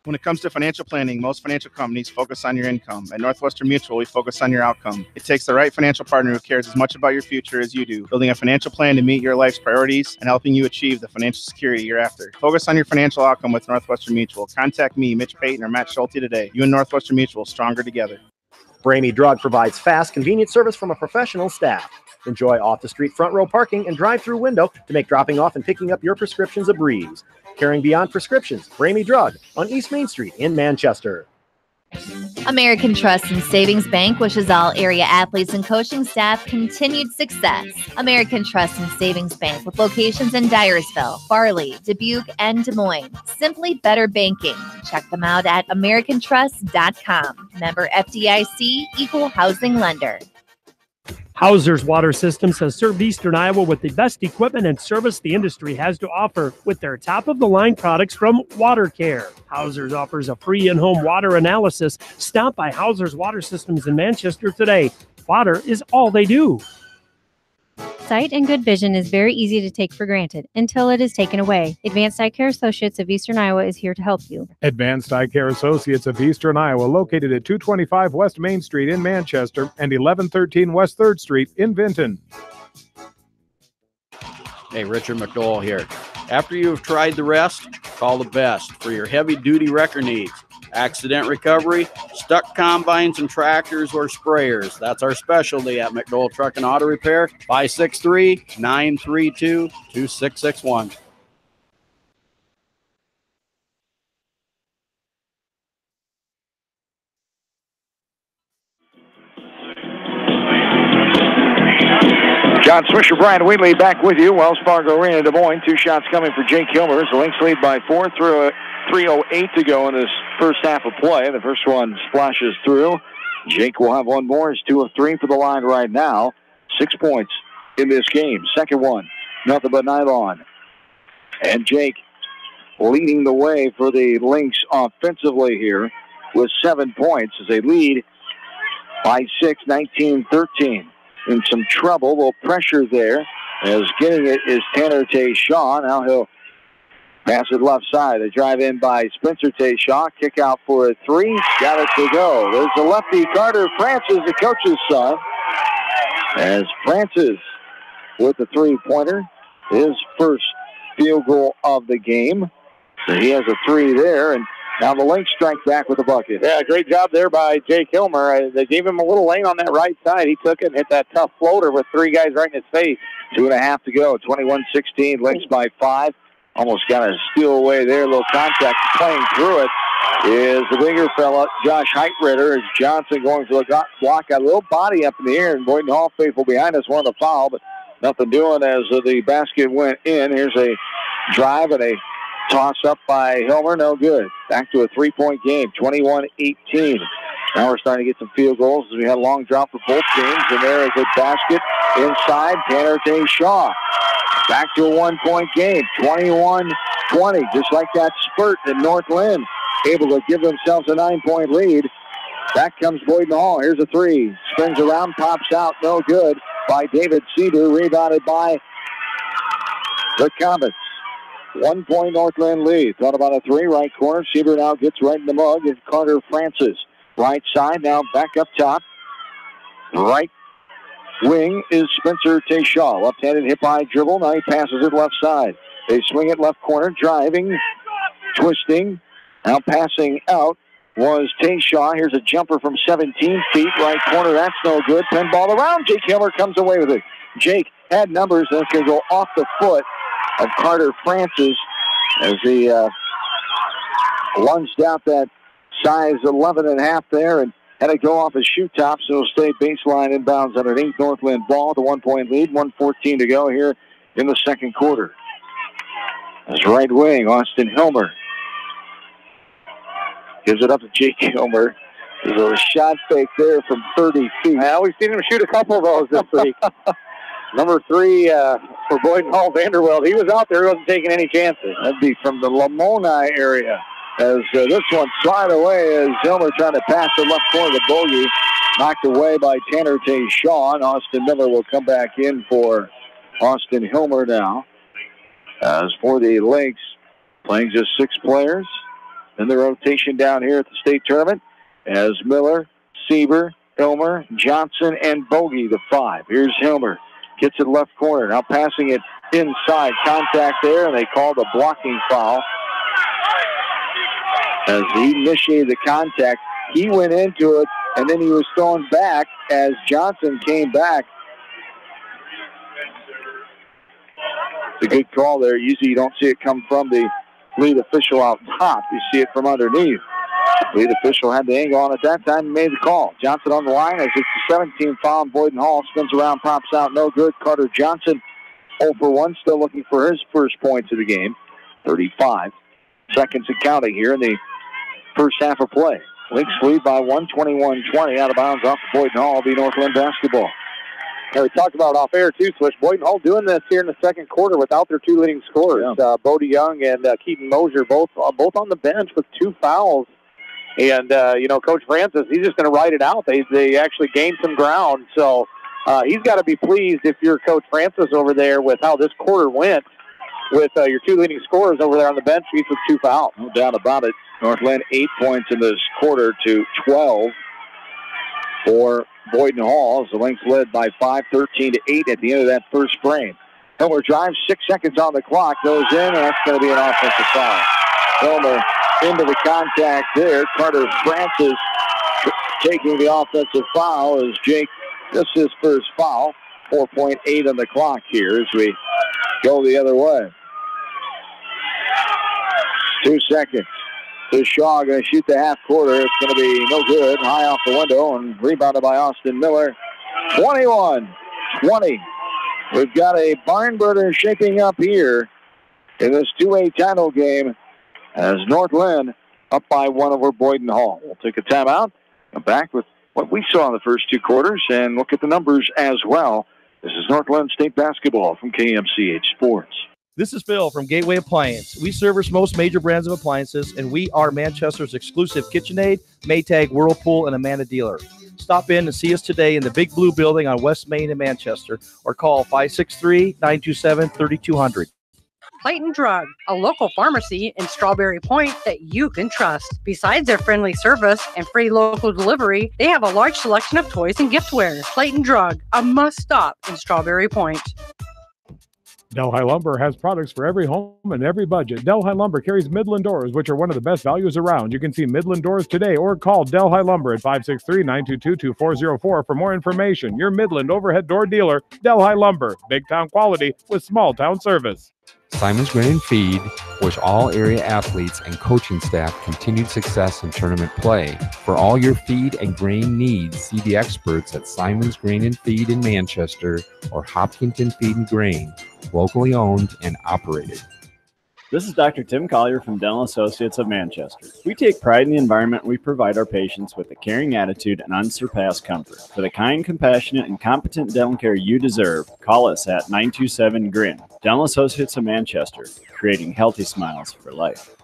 When it comes to financial planning, most financial companies focus on your income. At Northwestern Mutual, we focus on your outcome. It takes the right financial partner who cares as much about your future as you do, building a financial plan to meet your life's priorities and helping you achieve the financial security you're after. Focus on your financial outcome with Northwestern Mutual. Contact me, Mitch Payton, or Matt Schulte today. You and Northwestern Mutual, stronger together. Bramy Drug provides fast, convenient service from a professional staff. Enjoy off-the-street front row parking and drive-through window to make dropping off and picking up your prescriptions a breeze. Caring beyond prescriptions, Bramy Drug on East Main Street in Manchester. American Trust and Savings Bank wishes all area athletes and coaching staff continued success. American Trust and Savings Bank with locations in Dyersville, Farley, Dubuque, and Des Moines. Simply better banking. Check them out at americantrust.com. Member FDIC, equal housing lender. Hauser's Water Systems has served Eastern Iowa with the best equipment and service the industry has to offer with their top-of-the-line products from Water Care. Hauser's offers a free in-home water analysis. Stop by Hauser's Water Systems in Manchester today. Water is all they do. Sight and good vision is very easy to take for granted until it is taken away. Advanced Eye Care Associates of Eastern Iowa is here to help you. Advanced Eye Care Associates of Eastern Iowa, located at 225 West Main Street in Manchester and 1113 West 3rd Street in Vinton. Hey, Richard McDowell here. After you've tried the rest, call the best for your heavy-duty wrecker needs. Accident recovery, stuck combines and tractors or sprayers. That's our specialty at McDowell Truck and Auto Repair, 563-932-2661. John Swisher, Brian Wheatley back with you. Wells Fargo Arena, Des Moines. 2 shots coming for Jake Hilmer. The Lynx lead by 4 through 3:08 to go in this first half of play. The first one splashes through. Jake will have one more. He's 2 of 3 for the line right now. 6 points in this game. Second one, nothing but nylon. And Jake leading the way for the Lynx offensively here with 7 points as they lead by 6, 19-13. In some trouble, a little pressure there. As getting it is Tanner Tayshaw. Now he'll pass it left side. They drive in by Spencer Tayshaw. Kick out for a 3. Got it to go. There's the lefty, Carter Francis, the coach's son. As Francis with the 3-pointer. His first field goal of the game. So he has a 3 there. And now the Lynx strike back with a bucket. Yeah, great job there by Jake Hilmer. They gave him a little lane on that right side. He took it and hit that tough floater with 3 guys right in his face. 2.5 to go. 21-16. Lynx by 5. Almost got a steal away there. A little contact. Playing through it is the bigger fella, Josh Heitritter. As Johnson going for the block. Got a little body up in the air. And Boyden Hall faithful behind us wanted to foul, but nothing doing as the basket went in. Here's a drive and a toss up by Hilmer. No good. Back to a 3-point game. 21-18. Now we're starting to get some field goals as we had a long drop for both teams. And there is a basket inside. Tanner Tayshaw. Back to a 1-point game. 21-20. Just like that spurt that North Linn able to give themselves a 9-point lead. Back comes Boyden Hall. Here's a 3. Spins around, pops out. No good by David Seaver. Rebounded by the Comets. 1-point North Linn lead. Thought about a 3. Right corner. Seaver now gets right in the mug. It's Carter Francis. Right side now back up top. Right wing is Spencer Tayshaw. Left-handed hip-high dribble. Now he passes it left side. They swing it left corner, driving, twisting. Now passing out was Tayshaw. Here's a jumper from 17 feet. Right corner, that's no good. Pinball around. Jake Hiller comes away with it. Jake had numbers and can go off the foot of Carter Francis as he lunged out that size 11.5 there and had to go off his shoe tops. So it'll stay baseline inbounds underneath. Northland ball, the 1-point lead. 1:14 to go here in the second quarter. As right wing, Austin Hilmer gives it up to Jake Hilmer. There's a shot fake there from 30 feet. Well, we've seen him shoot a couple of those this week. Number 3 for Boyden Hall, Vanderbilt. He was out there. He wasn't taking any chances. That'd be from the Lamoni area. As this one slid away as Hilmer trying to pass the left corner to Bogey. Knocked away by Tanner Tayshaw. And Austin Miller will come back in for Austin Hilmer now. As for the Lakes, playing just 6 players. In the rotation down here at the state tournament as Miller, Sieber, Hilmer, Johnson, and Bogey, the 5. Here's Hilmer. Gets it left corner. Now passing it inside. Contact there, and they called a blocking foul. As he initiated the contact, he went into it, and then he was thrown back as Johnson came back. It's a good call there. Usually you don't see it come from the lead official out top. You see it from underneath. The lead official had the angle on at that time and made the call. Johnson on the line as it's the 17th foul. Boyden Hall spins around, pops out, no good. Carter Johnson 0 for 1, still looking for his first points of the game. 35 seconds and counting here in the first half of play. Lynx lead by 1, 21-20. Out of bounds off of Boyden Hall. Will be Northland basketball. And we talked about off air too, Swish. Boyden Hall doing this here in the second quarter without their 2 leading scorers. Yeah. Bodie Young and Keaton Mosier both on the bench with 2 fouls. And, Coach Francis, he's just going to ride it out. They actually gained some ground. So he's got to be pleased if you're Coach Francis over there with how this quarter went with your 2 leading scorers over there on the bench, each with 2 fouls. No doubt about it. Northland 8 points in this quarter to 12 for Boyden Hall. As the Lynx led by 5, 13-8 at the end of that first frame. Hilmer drives, 6 seconds on the clock, goes in, and that's going to be an offensive foul. Hilmer into the contact there. Carter Francis taking the offensive foul as Jake, this is his first foul. 4.8 on the clock here as we go the other way. 2 seconds. So Shaw going to shoot the half quarter. It's going to be no good. High off the window and rebounded by Austin Miller. 21-20. We've got a barn burner shaping up here in this 2A title game as Northland up by 1 over Boyden Hall. We'll take a timeout. Come back with what we saw in the first 2 quarters and look at the numbers as well. This is Northland State basketball from KMCH Sports. This is Phil from Gateway Appliance. We service most major brands of appliances, and we are Manchester's exclusive KitchenAid, Maytag, Whirlpool, and Amana dealer. Stop in and see us today in the Big Blue Building on West Main in Manchester, or call 563-927-3200. Clayton Drug, a local pharmacy in Strawberry Point that you can trust. Besides their friendly service and free local delivery, they have a large selection of toys and giftware. Clayton Drug, a must-stop in Strawberry Point. Delhi Lumber has products for every home and every budget. Delhi Lumber carries Midland doors, which are one of the best values around. You can see Midland doors today or call Delhi Lumber at 563-922-2404 for more information. Your Midland overhead door dealer, Delhi Lumber. Big town quality with small town service. Simon's Grain and Feed wish all area athletes and coaching staff continued success in tournament play. For all your feed and grain needs, see the experts at Simon's Grain and Feed in Manchester or Hopkinton Feed and Grain, locally owned and operated. This is Dr. Tim Collier from Dental Associates of Manchester. We take pride in the environment we provide our patients with a caring attitude and unsurpassed comfort. For the kind, compassionate, and competent dental care you deserve, call us at 927-GRIN. Dental Associates of Manchester, creating healthy smiles for life.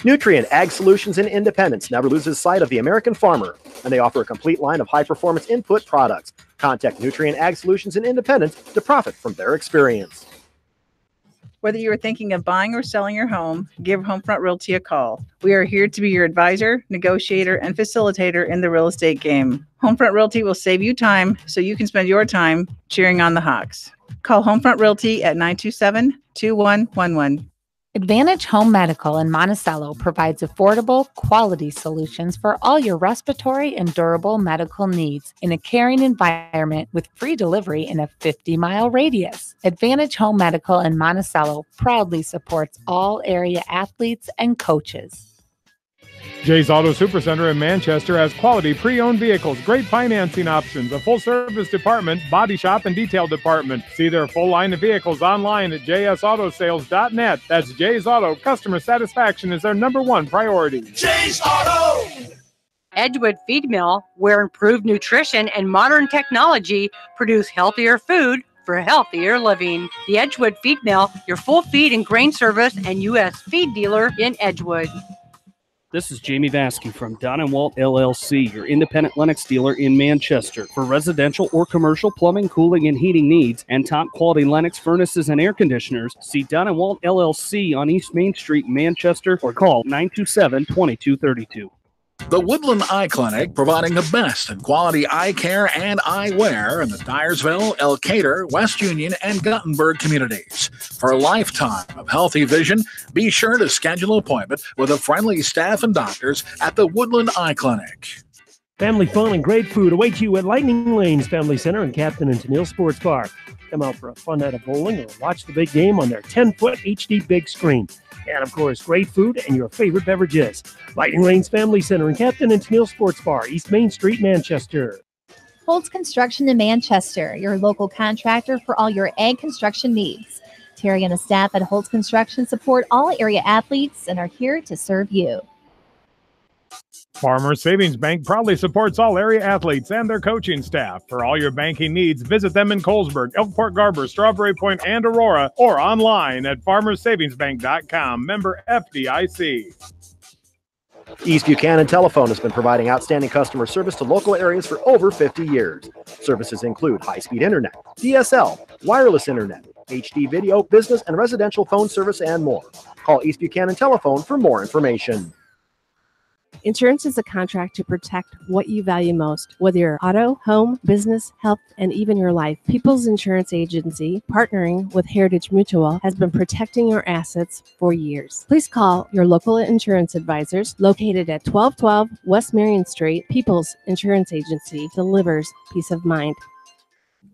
Nutrient Ag Solutions in Independence never loses sight of the American farmer, and they offer a complete line of high-performance input products. Contact Nutrient Ag Solutions in Independence to profit from their experience. Whether you are thinking of buying or selling your home, give Homefront Realty a call. We are here to be your advisor, negotiator, and facilitator in the real estate game. Homefront Realty will save you time so you can spend your time cheering on the Hawks. Call Homefront Realty at 927-2111. Advantage Home Medical in Monticello provides affordable, quality solutions for all your respiratory and durable medical needs in a caring environment with free delivery in a 50-mile radius. Advantage Home Medical in Monticello proudly supports all area athletes and coaches. Jay's Auto Supercenter in Manchester has quality pre-owned vehicles, great financing options, a full-service department, body shop, and detail department. See their full line of vehicles online at jsautosales.net. That's Jay's Auto. Customer satisfaction is their #1 priority. Jay's Auto! Edgewood Feed Mill, where improved nutrition and modern technology produce healthier food for healthier living. The Edgewood Feed Mill, your full feed and grain service and U.S. feed dealer in Edgewood. This is Jamie Vasky from Don & Walt LLC, your independent Lennox dealer in Manchester. For residential or commercial plumbing, cooling, and heating needs and top-quality Lennox furnaces and air conditioners, see Don & Walt LLC on East Main Street, Manchester, or call 927-2232. The Woodland Eye Clinic, providing the best in quality eye care and eyewear in the Dyersville, Elkader, West Union, and Guttenberg communities. For a lifetime of healthy vision, be sure to schedule an appointment with a friendly staff and doctors at the Woodland Eye Clinic. Family fun and great food await you at Lightning Lanes Family Center and Captain and Tennille Sports Bar. Come out for a fun night of bowling or watch the big game on their 10-foot HD big screen. And, of course, great food and your favorite beverages. Lightning Lanes Family Center and Captain and Tennille Sports Bar, East Main Street, Manchester. Holtz Construction in Manchester, your local contractor for all your ag construction needs. Terry and the staff at Holtz Construction support all area athletes and are here to serve you. Farmers Savings Bank proudly supports all area athletes and their coaching staff. For all your banking needs, visit them in Colesburg, Elkport Garber, Strawberry Point, and Aurora, or online at farmersavingsbank.com. Member FDIC. East Buchanan Telephone has been providing outstanding customer service to local areas for over 50 years. Services include high-speed internet, DSL, wireless internet, HD video, business and residential phone service, and more. Call East Buchanan Telephone for more information. Insurance is a contract to protect what you value most, whether you're auto, home, business, health, and even your life. People's Insurance Agency, partnering with Heritage Mutual, has been protecting your assets for years. Please call your local insurance advisors located at 1212 West Marion Street. People's Insurance Agency delivers peace of mind.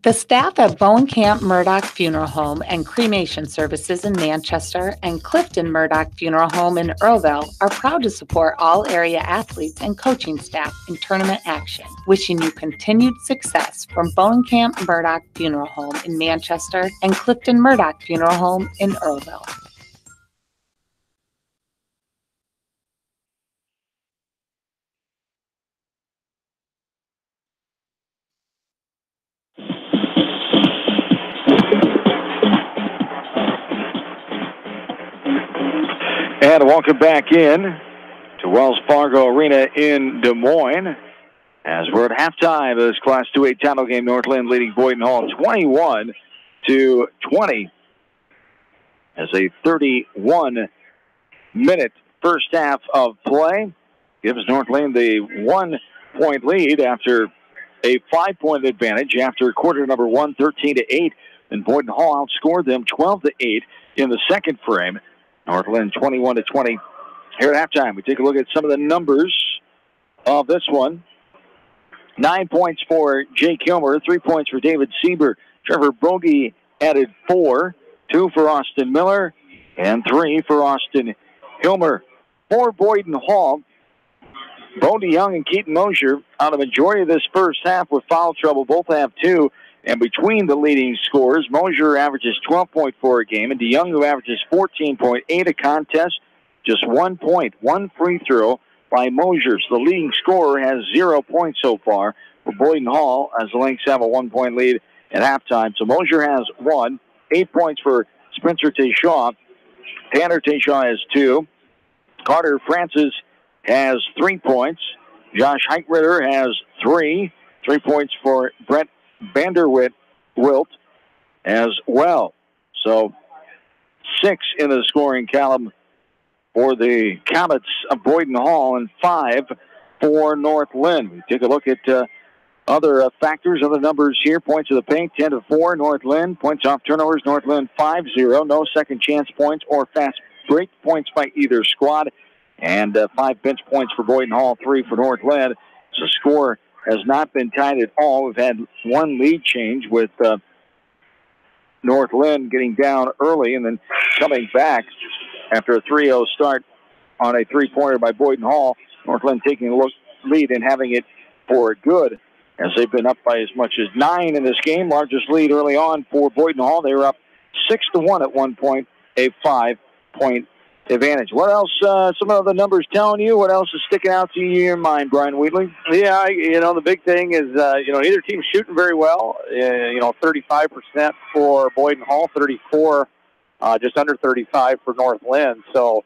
The staff at Bowenkamp Murdoch Funeral Home and Cremation Services in Manchester and Clifton Murdoch Funeral Home in Earlville are proud to support all area athletes and coaching staff in tournament action. Wishing you continued success from Bowenkamp Murdoch Funeral Home in Manchester and Clifton Murdoch Funeral Home in Earlville. And welcome back in to Wells Fargo Arena in Des Moines as we're at halftime of this Class 2A title game. Northland leading Boyden Hall 21-20 as a 31-minute first half of play gives Northland the 1-point lead after a 5-point advantage after quarter number 1, 13-8. And Boyden Hall outscored them 12-8 in the second frame. Northland 21-20 here at halftime. We take a look at some of the numbers of this one. 9 points for Jake Hilmer, 3 points for David Sieber. Trevor Bogey added 4, 2 for Austin Miller, and 3 for Austin Hilmer. For Boyden Hall, Bodie Young and Keaton Mosier out of the majority of this first half with foul trouble. Both have 2. And between the leading scorers, Mosier averages 12.4 a game, and DeYoung, who averages 14.8 a contest, just 1 point, 1 free throw by Mosier. So the leading scorer has 0 points so far for Boyden Hall, as the Lynx have a 1-point lead at halftime. So Mosier has 1, 8 points for Spencer Tayshaw. Tanner Tayshaw has 2. Carter Francis has 3 points. Josh Heitritter has 3 points for Brett Vanderwilt as well. So 6 in the scoring column for the Comets of Boyden Hall and 5 for North Lynn. We take a look at Other factors, other numbers here. Points of the paint, 10-4, North Linn. Points off turnovers, North Linn 5-0. No second chance points or fast break points by either squad. And 5 bench points for Boyden Hall, 3 for North Linn. So the score has not been tied at all. We've had one lead change with North Linn getting down early and then coming back after a 3-0 start on a three-pointer by Boyden Hall. North Linn taking a lead and having it for good, as they've been up by as much as 9 in this game. Largest lead early on for Boyden Hall. They were up 6-1 at one point, a 5-point advantage. What else, some of the numbers telling you? What else is sticking out to you in your mind, Brian Wheatley? Yeah, the big thing is, neither team's shooting very well. 35% for Boyden Hall, 34, just under 35 for North Linn. So,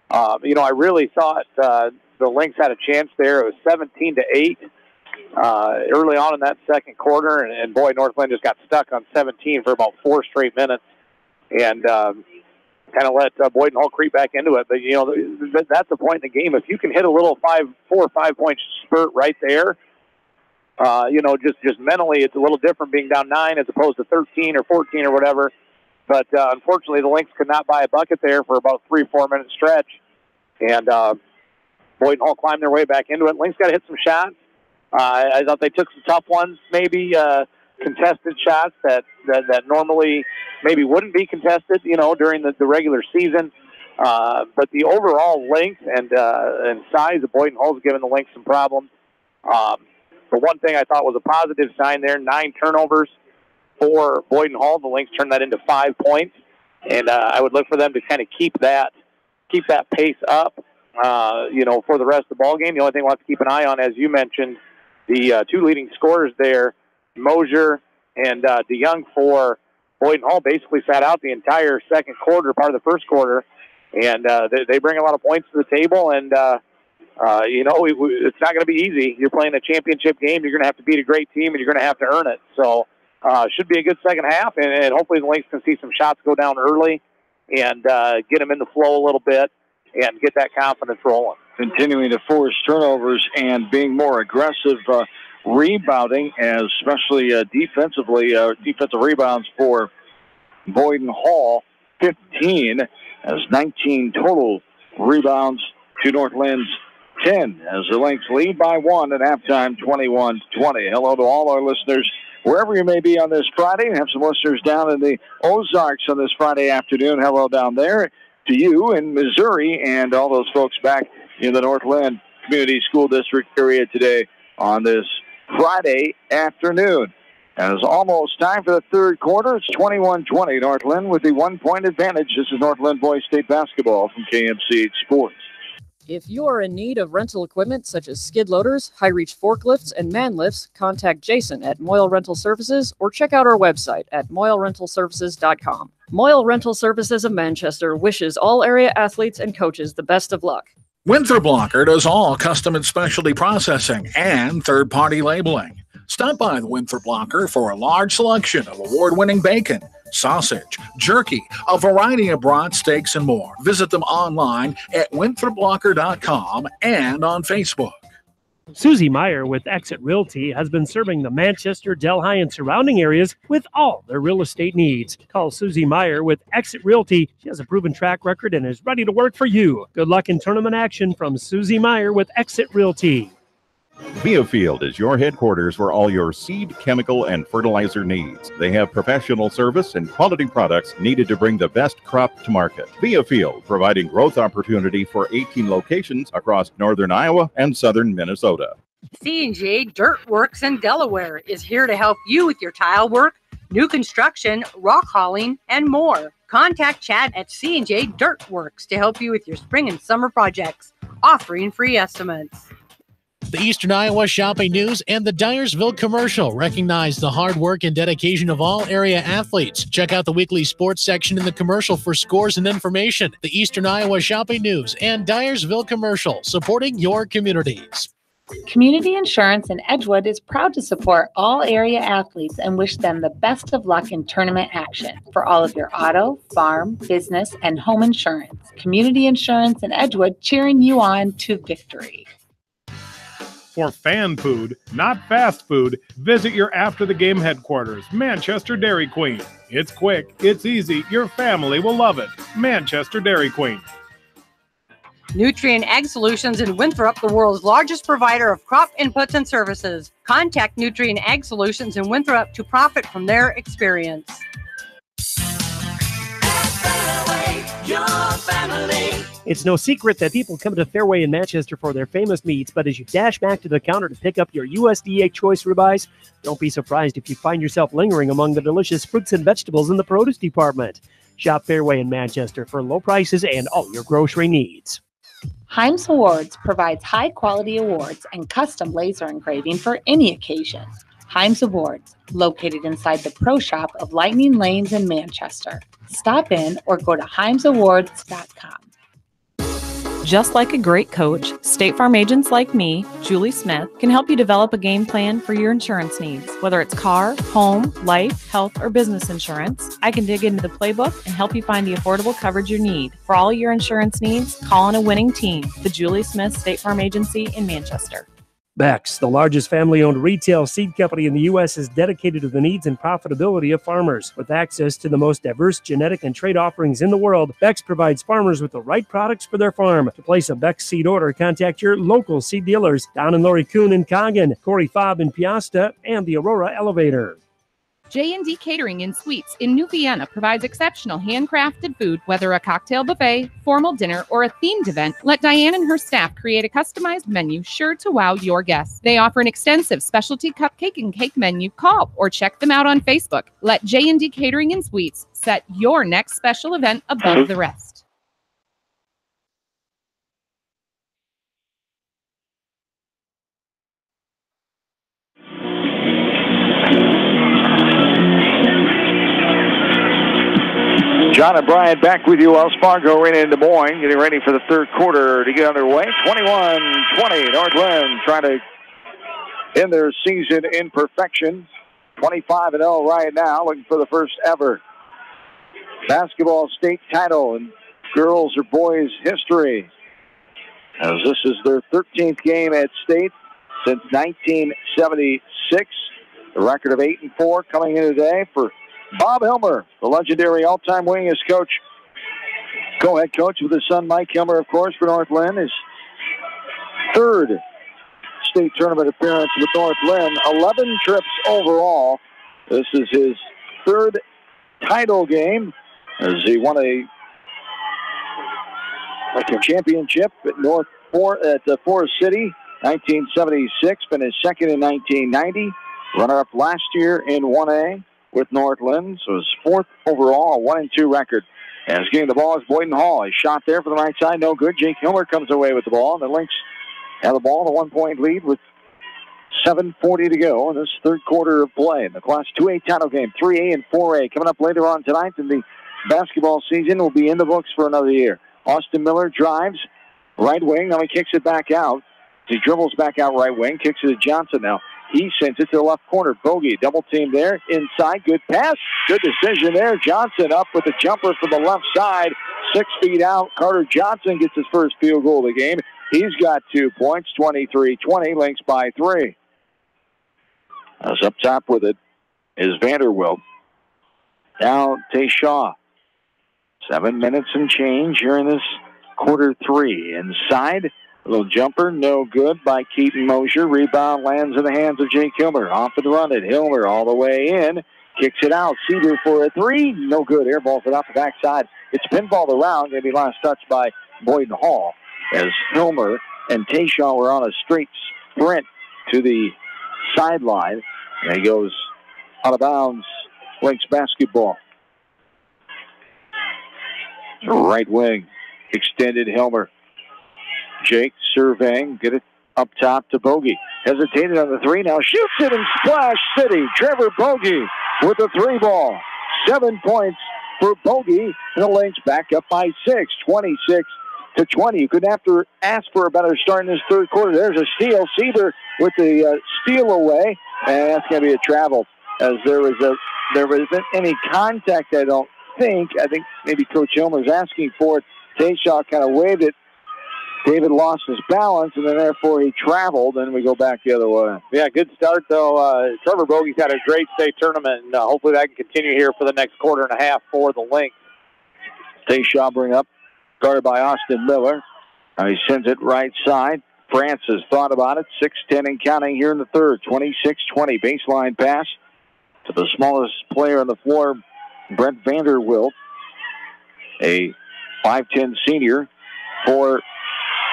I really thought the Lynx had a chance there. It was 17-8 early on in that second quarter, and boy, North Linn just got stuck on 17 for about 4 straight minutes, and kind of let Boyden Hall creep back into it. But, that's the point in the game. If you can hit a little 4 or 5 point spurt right there, just mentally it's a little different being down 9 as opposed to 13 or 14 or whatever. But unfortunately, the Lynx could not buy a bucket there for about 3-4 minute stretch. And Boyden Hall climbed their way back into it. Lynx got to hit some shots. I thought they took some tough ones, maybe contested shots that normally maybe wouldn't be contested, during the regular season. But the overall length and size of Boyden Hall has given the Lynx some problems. The one thing I thought was a positive sign there, 9 turnovers for Boyden Hall. The Lynx turned that into 5 points. And I would look for them to kind of keep that pace up, for the rest of the ball game. The only thing we'll have to keep an eye on, as you mentioned, the 2 leading scorers there, Mosier and DeYoung for Boyden Hall, basically sat out the entire second quarter, part of the first quarter, and they bring a lot of points to the table, and it's not going to be easy. You're playing a championship game. You're going to have to beat a great team, and you're going to have to earn it. So should be a good second half, and hopefully the Lynx can see some shots go down early and get them in the flow a little bit and get that confidence rolling. Continuing to force turnovers and being more aggressive rebounding, especially defensively. Defensive rebounds for Boyden Hall, 15, as 19 total rebounds to North Lynn's 10, as the Lynx lead by 1 at halftime, 21-20. Hello to all our listeners, wherever you may be on this Friday. We have some listeners down in the Ozarks on this Friday afternoon. Hello down there to you in Missouri and all those folks back in the North Linn Community School District area today on this Friday afternoon. And it's almost time for the third quarter. It's 21-20. North Linn with the 1-point advantage. This is North Linn Boys State Basketball from KMCH Sports. If you are in need of rental equipment such as skid loaders, high-reach forklifts, and man lifts, contact Jason at Moyle Rental Services or check out our website at moylerentalservices.com. Moyle Rental Services of Manchester wishes all area athletes and coaches the best of luck. Winthrop Locker does all custom and specialty processing and third-party labeling. Stop by the Winthrop Locker for a large selection of award-winning bacon, sausage, jerky, a variety of broad steaks, and more. Visit them online at winthroplocker.com and on Facebook. Susie Meyer with Exit Realty has been serving the Manchester, Delhi, and surrounding areas with all their real estate needs. Call Susie Meyer with Exit Realty. She has a proven track record and is ready to work for you. Good luck in tournament action from Susie Meyer with Exit Realty. Biofield is your headquarters for all your seed, chemical, and fertilizer needs. They have professional service and quality products needed to bring the best crop to market. Biofield, providing growth opportunity for 18 locations across northern Iowa and southern Minnesota. C&J Dirt Works in Delaware is here to help you with your tile work, new construction, rock hauling, and more. Contact Chad at C&J Dirt Works to help you with your spring and summer projects, offering free estimates. The Eastern Iowa Shopping News and the Dyersville Commercial recognize the hard work and dedication of all area athletes. Check out the weekly sports section in the commercial for scores and information. The Eastern Iowa Shopping News and Dyersville Commercial, supporting your communities. Community Insurance in Edgewood is proud to support all area athletes and wish them the best of luck in tournament action for all of your auto, farm, business, and home insurance. Community Insurance in Edgewood, cheering you on to victory. For fan food, not fast food, visit your after-the-game headquarters, Manchester Dairy Queen. It's quick, it's easy, your family will love it. Manchester Dairy Queen. Nutrien Ag Solutions in Winthrop, the world's largest provider of crop inputs and services. Contact Nutrien Ag Solutions in Winthrop to profit from their experience. Your family. It's no secret that people come to Fairway in Manchester for their famous meats, but as you dash back to the counter to pick up your USDA choice ribeyes, don't be surprised if you find yourself lingering among the delicious fruits and vegetables in the produce department. Shop Fairway in Manchester for low prices and all your grocery needs. Himes Awards provides high-quality awards and custom laser engraving for any occasion. Himes Awards, located inside the Pro Shop of Lightning Lanes in Manchester. Stop in or go to HimesAwards.com. Just like a great coach, State Farm agents like me, Julie Smith, can help you develop a game plan for your insurance needs. Whether it's car, home, life, health, or business insurance, I can dig into the playbook and help you find the affordable coverage you need. For all your insurance needs, call on a winning team. The Julie Smith State Farm Agency in Manchester. Beck's, the largest family-owned retail seed company in the U.S., is dedicated to the needs and profitability of farmers. With access to the most diverse genetic and trait offerings in the world, Beck's provides farmers with the right products for their farm. To place a Beck's seed order, contact your local seed dealers. Don and Lori Kuhn in Coggan, Corey Fobb in Piasta, and the Aurora Elevator. J&D Catering and Suites in New Vienna provides exceptional handcrafted food, whether a cocktail buffet, formal dinner, or a themed event. Let Diane and her staff create a customized menu sure to wow your guests. They offer an extensive specialty cupcake and cake menu. Call or check them out on Facebook. Let J&D Catering and Suites set your next special event above the rest. John and Brian back with you. Wells Fargo Arena in Des Moines, getting ready for the third quarter to get underway. 21-20. North Linn trying to end their season in perfection. 25-0 right now, looking for the first ever basketball state title in girls or boys history, as this is their 13th game at state since 1976. The record of 8-4 coming in today for Bob Hilmer, the legendary all-time winningest coach, co-head coach with his son Mike Hilmer, of course, for North Linn. His third state tournament appearance with North Linn, 11 trips overall. This is his third title game as he won a championship at Forest City, 1976, been his second in 1990, runner-up last year in 1A. With North Linn, so his fourth overall, a 1-2 record. As getting the ball is Boyden Hall. He shot there for the right side, no good. Jake Hilmer comes away with the ball, and the Lynx have the ball in a 1-point lead with 7:40 to go in this third quarter of play. In the Class 2A title game, 3A and 4A coming up later on tonight, and the basketball season will be in the books for another year. Austin Miller drives right wing, now he kicks it back out. He dribbles back out right wing, kicks it to Johnson now. He sends it to the left corner. Bogey, double team there. Inside, good pass. Good decision there. Johnson up with the jumper from the left side. 6 feet out. Carter Johnson gets his first field goal of the game. He's got 2 points, 23-20. Lynx by 3. As up top with it is Vanderwilt. Now Tayshaw. 7 minutes and change here in this quarter 3. Inside. A little jumper, no good by Keaton Mosher. Rebound lands in the hands of Jake Hilmer. Off and run it. Hilmer all the way in. Kicks it out. Seaver for a 3. No good. Airballs it off the backside. It's pinballed around. Going to be last touch by Boyden Hall as Hilmer and Tayshaw were on a straight sprint to the sideline. And he goes out of bounds. Lynx basketball. Right wing. Extended Hilmer. Jake surveying, get it up top to Bogey. Hesitated on the 3, now shoots it in Splash City. Trevor Bogey with the 3 ball. 7 points for Bogey. And the Lynx back up by 6, 26-20. You couldn't have to ask for a better start in this third quarter. There's a steal. Seaver with the steal away, and that's going to be a travel. As there wasn't any contact, I don't think. I think maybe Coach Hilmer's asking for it. Tayshaw kind of waved it David lost his balance, and then therefore he traveled, and we go back the other way. Yeah, good start, though. Trevor Bogey's had a great state tournament, and hopefully that can continue here for the next quarter and a half for the Lynx. Stayshaw bring up, guarded by Austin Miller. Now he sends it right side. Francis thought about it. 6:10 and counting here in the third. 26-20. Baseline pass to the smallest player on the floor, Brent Vanderwilt, a 5'10 senior for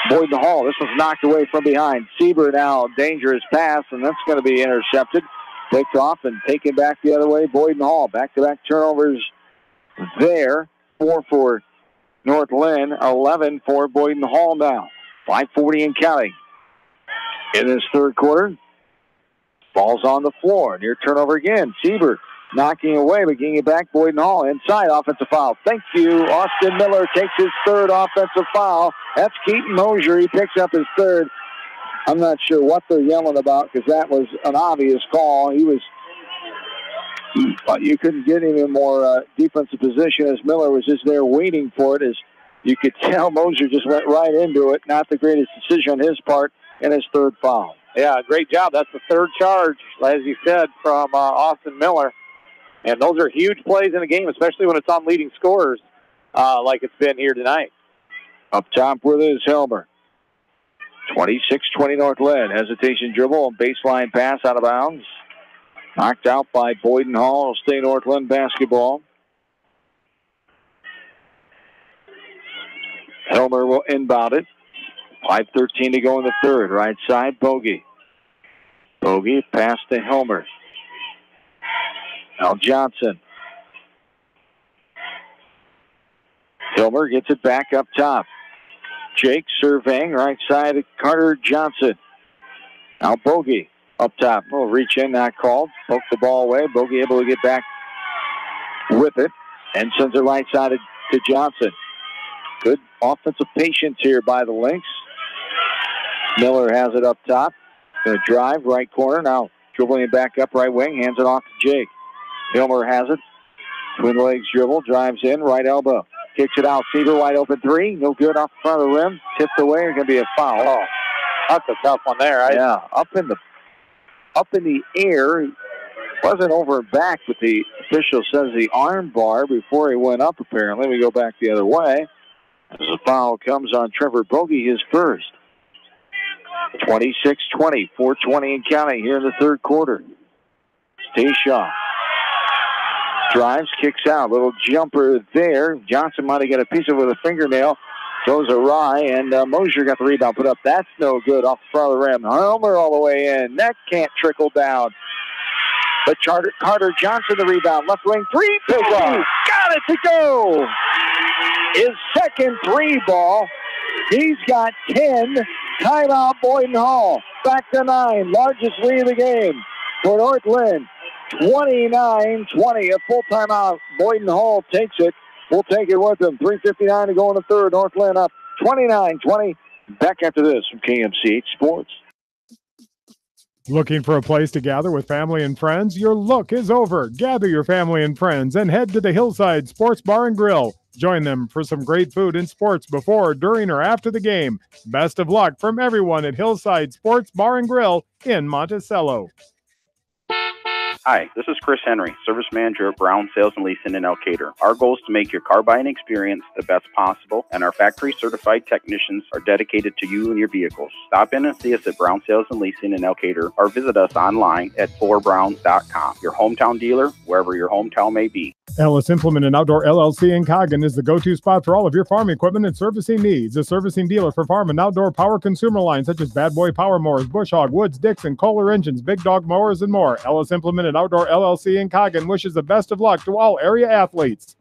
Boyden Hall. This was knocked away from behind. Sieber now, dangerous pass, and that's going to be intercepted. Picked off and taken back the other way. Boyden Hall, back-to-back turnovers there. 4 for North Lynn, 11 for Boyden Hall now. 5:40 and counting. In this third quarter, ball's on the floor. Near turnover again. Sieber knocking away, but getting it back. Boyden Hall inside. Offensive foul. Thank you. Austin Miller takes his third offensive foul. That's Keaton Mosier. He picks up his third. I'm not sure what they're yelling about because that was an obvious call. You couldn't get him in more defensive position as Miller was just there waiting for it. As you could tell, Mosier just went right into it. Not the greatest decision on his part, and his third foul. Yeah, great job. That's the third charge, as you said, from Austin Miller. And those are huge plays in the game, especially when it's on leading scorers like it's been here tonight. Up top with it is Helmer. 26-20 North Lynn. Hesitation dribble, baseline pass out of bounds. Knocked out by Boyden Hall. It'll stay North Lynn basketball. Helmer will inbound it. 5:13 to go in the third. Right side, Bogey. Bogey pass to Helmer. Now Johnson. Helmer gets it back up top. Jake surveying right side of Carter Johnson. Now Bogey up top. Oh, reach in, not called. Poke the ball away. Bogey able to get back with it and sends it right side to Johnson. Good offensive patience here by the Lynx. Miller has it up top. Going to drive right corner. Now dribbling it back up right wing. Hands it off to Jake. Helmer has it. Twin legs dribble. Drives in. Right elbow. Kicks it out. Sieber wide open three. No good off the front of the rim. Tipped away. It's going to be a foul. Oh, that's a tough one there. Right? Yeah. Up in the air. Wasn't over and back, but the official says the arm bar before he went up, apparently. We go back the other way. As the foul comes on Trevor Bogey, his first. 26-20, 4:20 and counting here in the third quarter. Stayshaw drives, kicks out. Little jumper there. Johnson might have got a piece of it with a fingernail. Goes awry, and Mosier got the rebound put up. That's no good off the front of the rim. Helmer all the way in. That can't trickle down. But Carter Johnson the rebound. Left wing three. Got it to go. His second three ball. He's got 10. Timeout Boyden Hall. Back to 9. Largest lead of the game for North Lynn. 29-20. A full timeout. Boyden Hall takes it. We'll take it with them. 3:59 to go in the third. North Lynn up 29-20. Back after this from KMCH Sports. Looking for a place to gather with family and friends? Your look is over. Gather your family and friends and head to the Hillside Sports Bar and Grill. Join them for some great food and sports before, during, or after the game. Best of luck from everyone at Hillside Sports Bar and Grill in Monticello. Hi, this is Chris Henry, Service Manager at Brown Sales and Leasing in Elkader. Our goal is to make your car buying experience the best possible, and our factory-certified technicians are dedicated to you and your vehicles. Stop in and see us at Brown Sales and Leasing in Elkader, or visit us online at 4browns.com. Your hometown dealer, wherever your hometown may be. Ellis Implement and Outdoor LLC in Coggin is the go-to spot for all of your farm equipment and servicing needs. A servicing dealer for farm and outdoor power consumer lines such as Bad Boy Power Mowers, Bush Hog, Woods, Dixon, Kohler engines, Big Dog mowers, and more. Ellis Implement and Outdoor LLC in Coggin wishes the best of luck to all area athletes.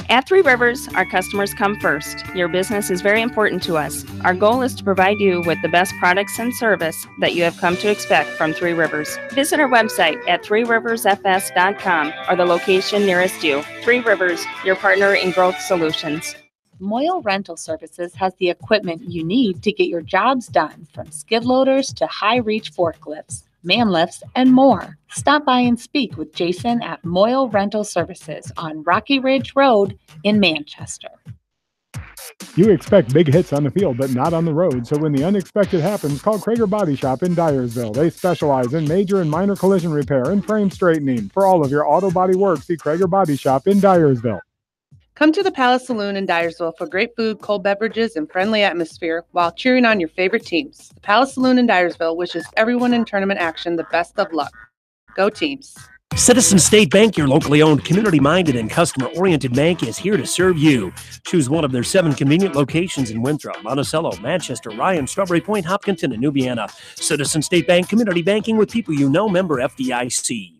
At Three Rivers, our customers come first. Your business is very important to us. Our goal is to provide you with the best products and service that you have come to expect from Three Rivers. Visit our website at threeriversfs.com or the location nearest you. Three Rivers, your partner in growth solutions. Moyle Rental Services has the equipment you need to get your jobs done, from skid loaders to high-reach forklifts, man lifts, and more. Stop by and speak with Jason at Moyle Rental Services on Rocky Ridge Road in Manchester. You expect big hits on the field, but not on the road. So when the unexpected happens, call Krager Body Shop in Dyersville. They specialize in major and minor collision repair and frame straightening. For all of your auto body work, see Krager Body Shop in Dyersville. Come to the Palace Saloon in Dyersville for great food, cold beverages, and friendly atmosphere while cheering on your favorite teams. The Palace Saloon in Dyersville wishes everyone in tournament action the best of luck. Go teams. Citizen State Bank, your locally owned, community-minded, and customer-oriented bank, is here to serve you. Choose one of their 7 convenient locations in Winthrop, Monticello, Manchester, Ryan, Strawberry Point, Hopkinton, and Nubiana. Citizen State Bank, community banking with people you know, member FDIC.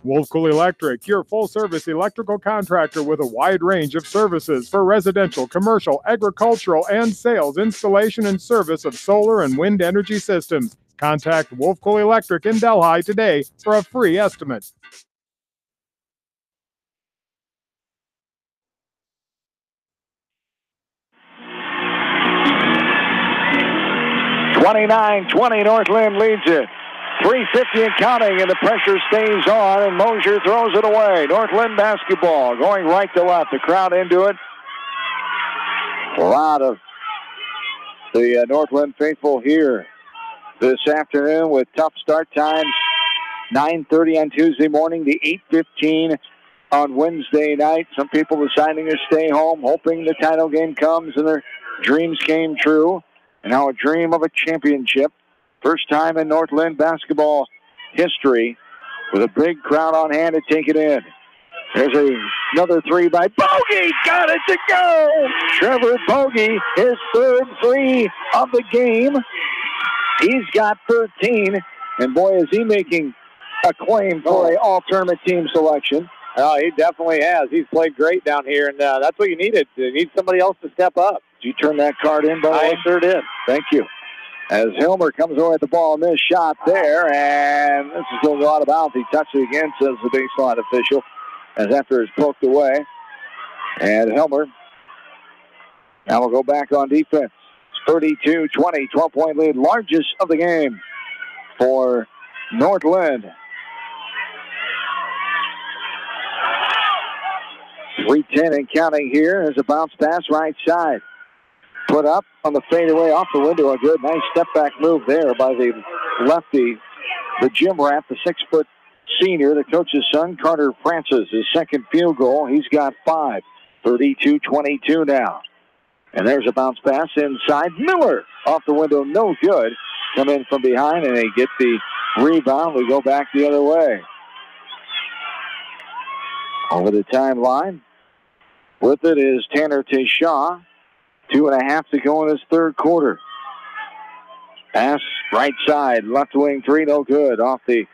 Wolfcool Electric, your full-service electrical contractor with a wide range of services for residential, commercial, agricultural, and sales, installation, and service of solar and wind energy systems. Contact Wolfcool Electric in Delhi today for a free estimate. 29-20, North Linn leads it. 3:50 and counting, and the pressure stays on, and Mosier throws it away. North Linn basketball going right to left. The crowd into it. A lot of the North Linn faithful here this afternoon with tough start times. 9:30 on Tuesday morning, the 8:15 on Wednesday night. Some people deciding to stay home, hoping the title game comes and their dreams came true. And now a dream of a championship. First time in North Linn basketball history with a big crowd on hand to take it in. There's another three by Bogey. Got it to go. Trevor Bogey, his third three of the game. He's got 13. And boy, is he making a claim for an all-tournament team selection. Oh, he definitely has. He's played great down here, and that's what you needed. You need somebody else to step up. Did you turn that card in, by the way? I sure did. Thank you. As Hilmer comes away at the ball, missed shot there, and this is going to go out of bounds. He touched it again, says the baseline official, as after it's poked away. And Hilmer now will go back on defense. It's 32-20, 12-point lead, largest of the game for North Linn. 3:10 and counting here. There's a bounce pass right side. Put up on the fadeaway off the window. A good, nice step-back move there by the lefty, the gym rat, the 6-foot senior, the coach's son, Carter Francis. His second field goal. He's got 5. 32-22 now. And there's a bounce pass inside. Miller off the window, no good. Come in from behind, and they get the rebound. We go back the other way. Over the timeline. With it is Tanner Tayshaw. 2.5 to go in his third quarter. Pass right side, left wing three, no good. Off the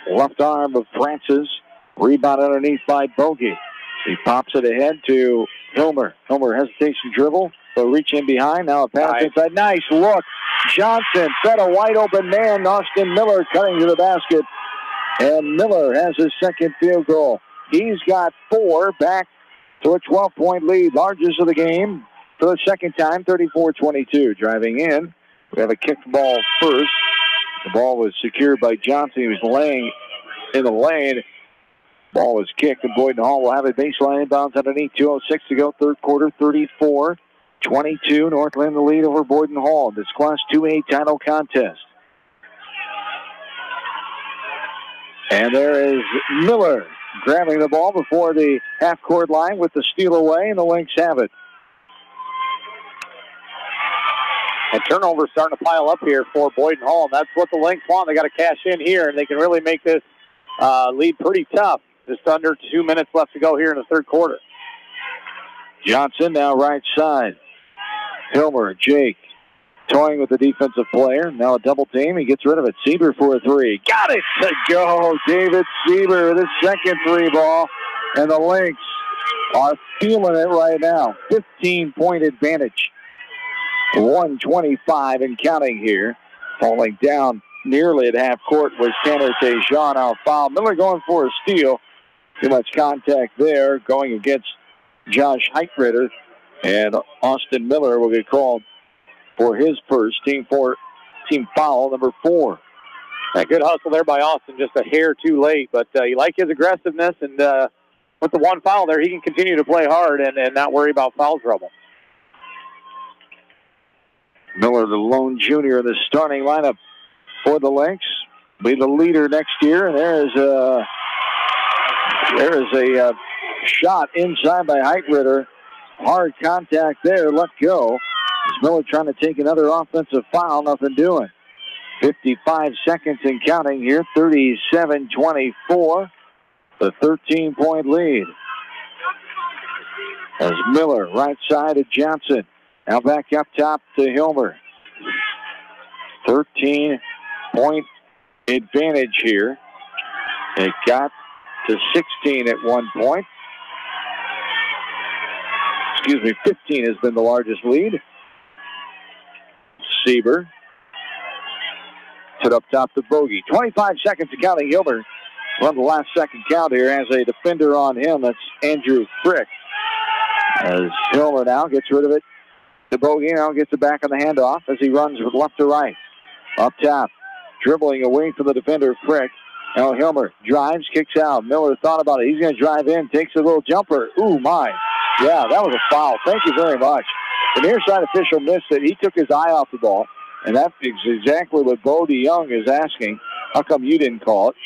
left arm of Francis. Rebound underneath by Bogey. He pops it ahead to Hilmer. Hilmer hesitation dribble, but reach in behind. Now a pass inside. Nice look. Johnson fed a wide open man. Austin Miller cutting to the basket. And Miller has his second field goal. He's got 4, back to a 12-point lead. Largest of the game for the second time, 34-22. Driving in, we have a kicked ball first. The ball was secured by Johnson. He was laying in the lane. Ball was kicked, and Boyden Hall will have a baseline inbounds underneath. 2:06 to go, third quarter, 34-22. North Linn the lead over Boyden Hall in this Class 2A title contest. And there is Miller grabbing the ball before the half-court line with the steal away, and the Lynx have it. And turnovers starting to pile up here for Boyden Hall, and that's what the Lynx want. They got to cash in here, and they can really make this lead pretty tough. Just under 2 minutes left to go here in the third quarter. Johnson now right side. Hilmer, Jake, toying with the defensive player. Now a double team. He gets rid of it. Sieber for a three. Got it to go. David Sieber with his second three ball. And the Lynx are feeling it right now. 15-point advantage. 125 and counting here. Falling down nearly at half court was Tanner Tayshaw. Now foul. Miller going for a steal. Too much contact there going against Josh Heitritter. And Austin Miller will get called for his first team foul, number 4. A good hustle there by Austin, just a hair too late. But you like his aggressiveness, and with the one foul there, he can continue to play hard and not worry about foul trouble. Miller, the lone junior in the starting lineup for the Lynx, be the leader next year. And there is a shot inside by Heitritter. Hard contact there, let go. Miller trying to take another offensive foul, nothing doing. 55 seconds and counting here, 37-24, the 13-point lead. As Miller, right side of Johnson. Now back up top to Hilmer. 13-point advantage here. It got to 16 at one point. 15 has been the largest lead. Sieber. Put up top to Bogey. 25 seconds to counting. Hilmer run the last second count here, has a defender on him. That's Andrew Frick. As Hilmer now gets rid of it to Bogey. Now gets it back on the handoff as he runs with left to right. Up top. Dribbling away from the defender, Frick. Now Hilmer drives, kicks out. Miller thought about it. He's going to drive in, takes a little jumper. Ooh, my. Yeah, that was a foul. Thank you very much. The near side official missed it. He took his eye off the ball. And that's exactly what Bodie Young is asking. How come you didn't call it?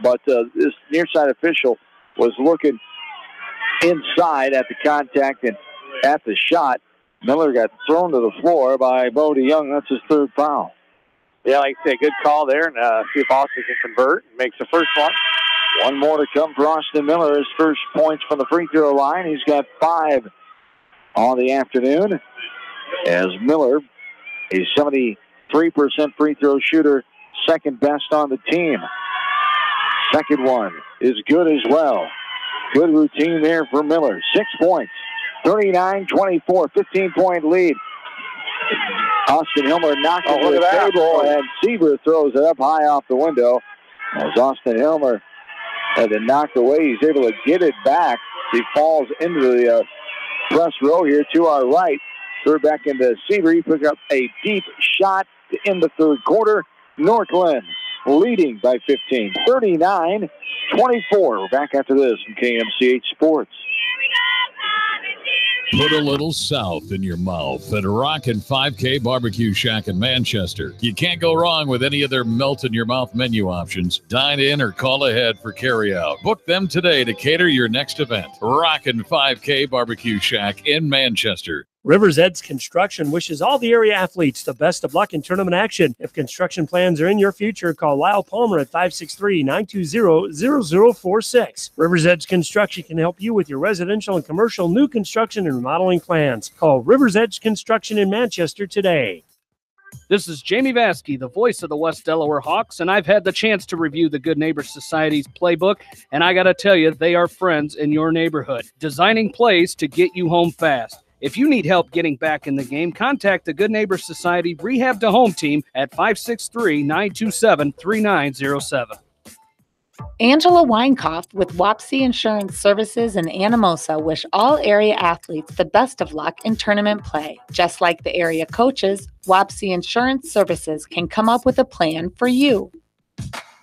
But this near side official was looking inside at the contact and at the shot. Miller got thrown to the floor by Bodie Young. That's his third foul. Yeah, like I say, good call there. And see if Austin can convert and makes the first one. One more to come for Austin Miller. His first points from the free throw line. He's got 5 on the afternoon. As Miller, a 73% free throw shooter, second best on the team. Second one is good as well. Good routine there for Miller. 6 points. 39-24, 15-point lead. Austin Hilmer knocked it to the table, and Sieber throws it up high off the window. As Austin Hilmer had it knocked away, he's able to get it back. He falls into the press row here to our right. Third back into Sieber. He picked up a deep shot to end the third quarter. Northland leading by 15, 39-24. We're back after this from KMCH Sports. Put a little south in your mouth at Rockin' 5K Barbecue Shack in Manchester. You can't go wrong with any of their melt-in-your-mouth menu options. Dine in or call ahead for carry-out. Book them today to cater your next event. Rockin' 5K Barbecue Shack in Manchester. Rivers Edge Construction wishes all the area athletes the best of luck in tournament action. If construction plans are in your future, call Lyle Palmer at 563-920-0046. Rivers Edge Construction can help you with your residential and commercial new construction and remodeling plans. Call Rivers Edge Construction in Manchester today. This is Jamie Vaskey, the voice of the West Delaware Hawks, and I've had the chance to review the Good Neighbor Society's playbook, and I got to tell you, they are friends in your neighborhood, designing plays to get you home fast. If you need help getting back in the game, contact the Good Neighbor Society Rehab to Home team at 563-927-3907. Angela Weinkoff with Wapsie Insurance Services in Anamosa wish all area athletes the best of luck in tournament play. Just like the area coaches, Wapsie Insurance Services can come up with a plan for you.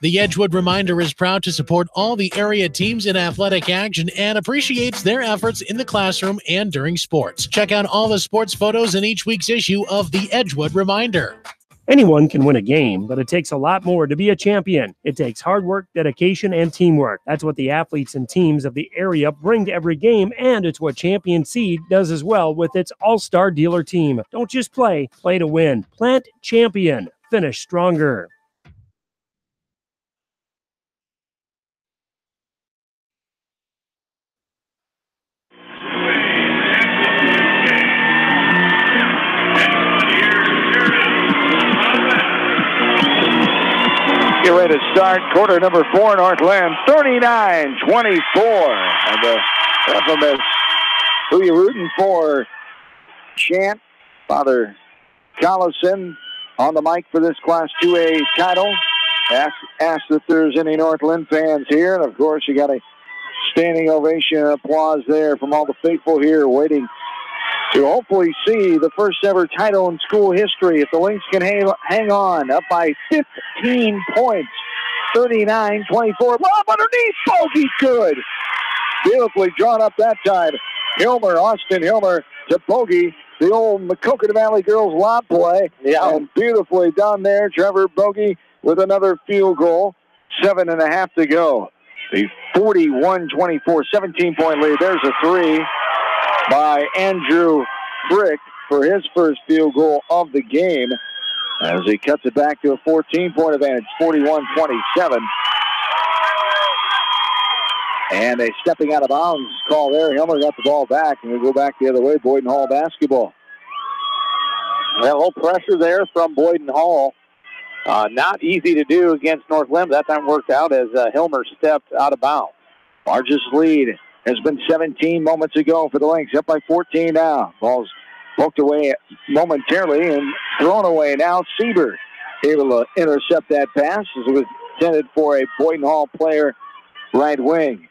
The Edgewood Reminder is proud to support all the area teams in athletic action and appreciates their efforts in the classroom and during sports. Check out all the sports photos in each week's issue of the Edgewood Reminder. Anyone can win a game, but it takes a lot more to be a champion. It takes hard work, dedication, and teamwork. That's what the athletes and teams of the area bring to every game, and it's what Champion Seed does as well with its all-star dealer team. Don't just play, play to win. Plant champion. Finish stronger. Get ready to start quarter number 4, Northland, 39-24. And the infamous Who You Rooting For chant. Father Collison on the mic for this Class 2A title. Asked if there's any Northland fans here. And, of course, you got a standing ovation and applause there from all the faithful here waiting to hopefully see the first ever title in school history. If the Lynx can hang on, up by 15 points, 39-24. Lob underneath, bogey good. Beautifully drawn up that time. Hilmer, Austin Hilmer to bogey. the old Maquoketa Valley girls lob play. Yeah. And beautifully done there. Trevor Bogey with another field goal. 7.5 to go. The 41-24, 17-point lead. There's a three by Andrew Frick for his first field goal of the game as he cuts it back to a 14-point advantage, 41-27. And a stepping out of bounds call there. Hilmer got the ball back, and we go back the other way. Boyden Hall basketball. A little pressure there from Boyden Hall. Not easy to do against North Linn. That time worked out as Hilmer stepped out of bounds. Largest lead has been 17 moments ago for the Lynx. Up by 14 now. Ball's poked away momentarily and thrown away now. Sieber able to intercept that pass as it was intended for a Boyden Hall player right wing.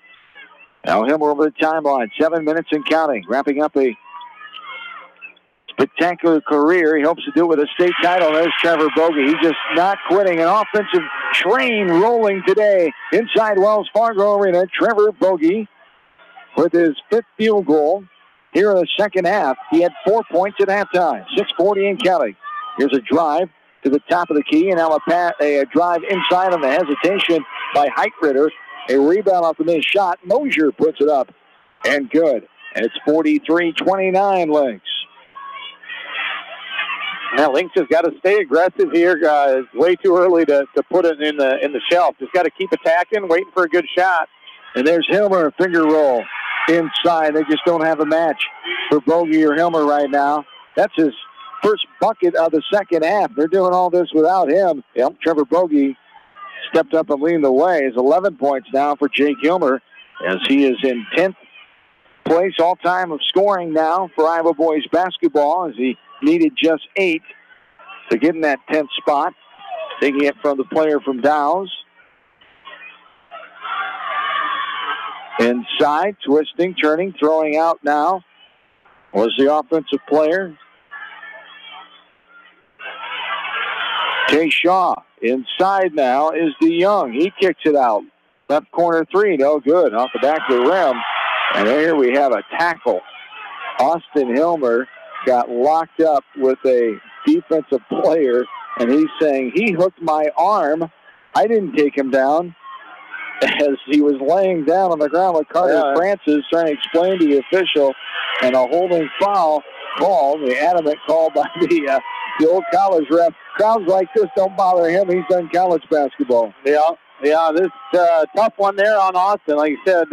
Now Hilmer over the timeline. 7 minutes and counting. Wrapping up a spectacular career. He hopes to do it with a state title. There's Trevor Bogey. He's just not quitting. An offensive train rolling today inside Wells Fargo Arena. Trevor Bogey with his 5th field goal here in the second half. He had 4 points at halftime. 6:40 and counting. Here's a drive to the top of the key, and now a drive inside on the hesitation by Heitritter. A rebound off the missed shot. Mosier puts it up, and good. And it's 43-29 Lynx. Now Lynx has got to stay aggressive here. It's way too early to put it in the shelf. Just got to keep attacking, waiting for a good shot. And there's Hilmer, finger roll inside. They just don't have a match for Bogey or Hilmer right now. That's his first bucket of the second half. They're doing all this without him. Yep, Trevor Bogey stepped up and leading the way. It's 11 points now for Jake Hilmer as he is in 10th place all-time of scoring now for Iowa boys basketball as he needed just 8 to get in that 10th spot. Taking it from the player from Dow's. Inside, twisting, turning, throwing out now was the offensive player. Kay Shaw. Inside now is DeYoung. He kicks it out. Left corner three, no good. Off the back of the rim. And here we have a tackle. Austin Hilmer got locked up with a defensive player, and he's saying, he hooked my arm. I didn't take him down. As he was laying down on the ground with Carter Francis trying to explain to the official, and a holding foul called, the adamant call by the old college ref. Crowds like this don't bother him. He's done college basketball. Yeah, this tough one there on Austin. Like you said,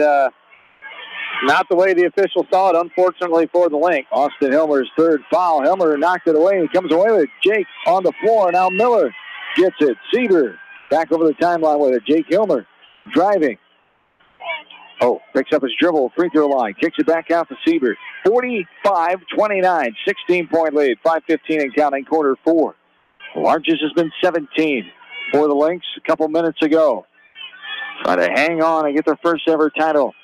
not the way the official saw it, unfortunately, for the Lynx. Austin Hilmer's third foul. Hilmer knocked it away. He comes away with it. Jake on the floor. Now Miller gets it. Sieber back over the timeline with it. Jake Hilmer driving. Oh, picks up his dribble. Free throw line. Kicks it back out to Sieber. 45-29. 16-point lead. 5:15 and counting. Quarter 4. The largest has been 17 for the Lynx a couple minutes ago. Try to hang on and get their first ever title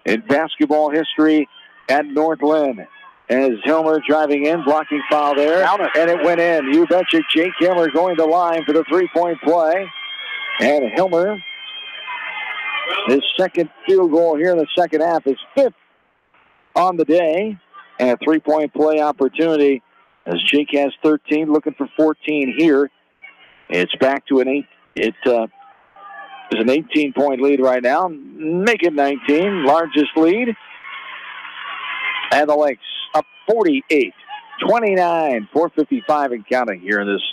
in basketball history at North Linn. As Hilmer driving in, blocking foul there, and it went in. You betcha. Jake Hilmer going to line for the three-point play. And Hilmer, his second field goal here in the second half, is 5th on the day. And a three-point play opportunity as Jake has 13, looking for 14 here. It's back to an 8. It is an 18-point lead right now. Make it 19, largest lead. And the Lynx up 48-29, 4:55 and counting here in this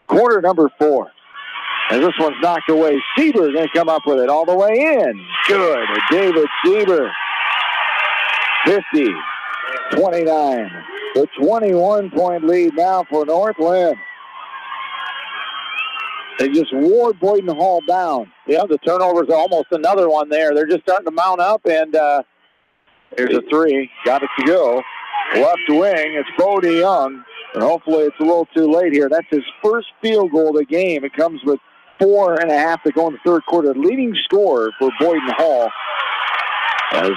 quarter number 4. And this one's knocked away. Sieber going to come up with it all the way in. Good. David Sieber. 50-29. The 21-point lead now for North Linn. They just wore Boyden Hall down. Yeah, the turnover's almost another one there. They're just starting to mount up, and here's a three. Got it to go. Left wing, it's Bo DeYoung. And hopefully it's a little too late here. That's his first field goal of the game. It comes with 4.5 to go in the third quarter. Leading scorer for Boyden Hall as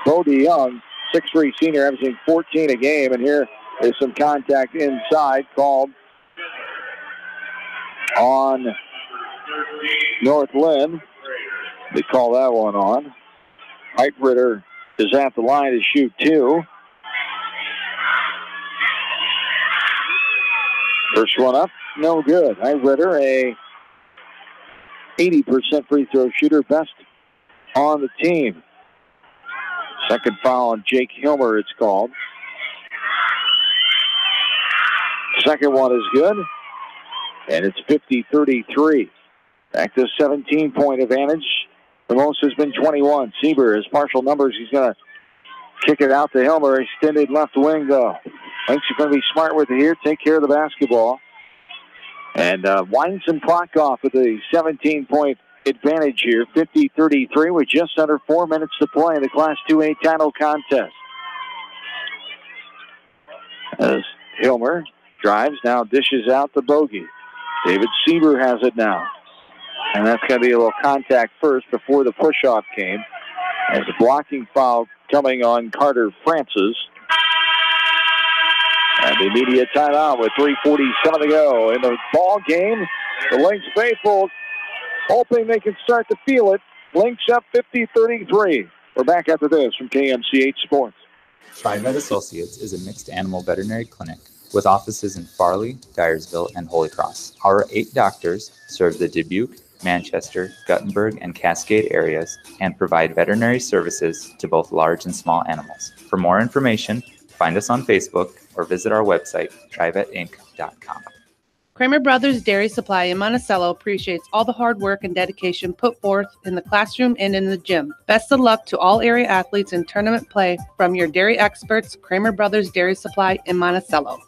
Bo DeYoung, 6'3" senior, averaging 14 a game. And here is some contact inside called on North Linn. They call that one on. Heitritter is at the line to shoot 2. First one up, no good. I read her a 80% free throw shooter, best on the team. Second foul on Jake Hilmer, it's called. Second one is good, and it's 50-33. Back to 17-point advantage. The most has been 21. Sieber has partial numbers. He's going to kick it out to Hilmer. Extended left wing, though. Lynx are going to be smart with it here. Take care of the basketball. And winds some clock off with a 17-point advantage here. 50-33 with just under 4 minutes to play in the Class 2A title contest. As Hilmer drives, now dishes out the bogey. David Sieber has it now. And that's going to be a little contact first before the push-off came. As a blocking foul coming on Carter Francis. And the immediate timeout with 3:47 to go in the ball game. The Lynx faithful hoping they can start to feel it. Lynx up 50-33. We're back after this from KMCH Sports. TriVet Associates is a mixed animal veterinary clinic with offices in Farley, Dyersville, and Holy Cross. Our 8 doctors serve the Dubuque, Manchester, Guttenberg, and Cascade areas and provide veterinary services to both large and small animals. For more information, find us on Facebook or visit our website, trivetinc.com. Kramer Brothers Dairy Supply in Monticello appreciates all the hard work and dedication put forth in the classroom and in the gym. Best of luck to all area athletes in tournament play from your dairy experts, Kramer Brothers Dairy Supply in Monticello.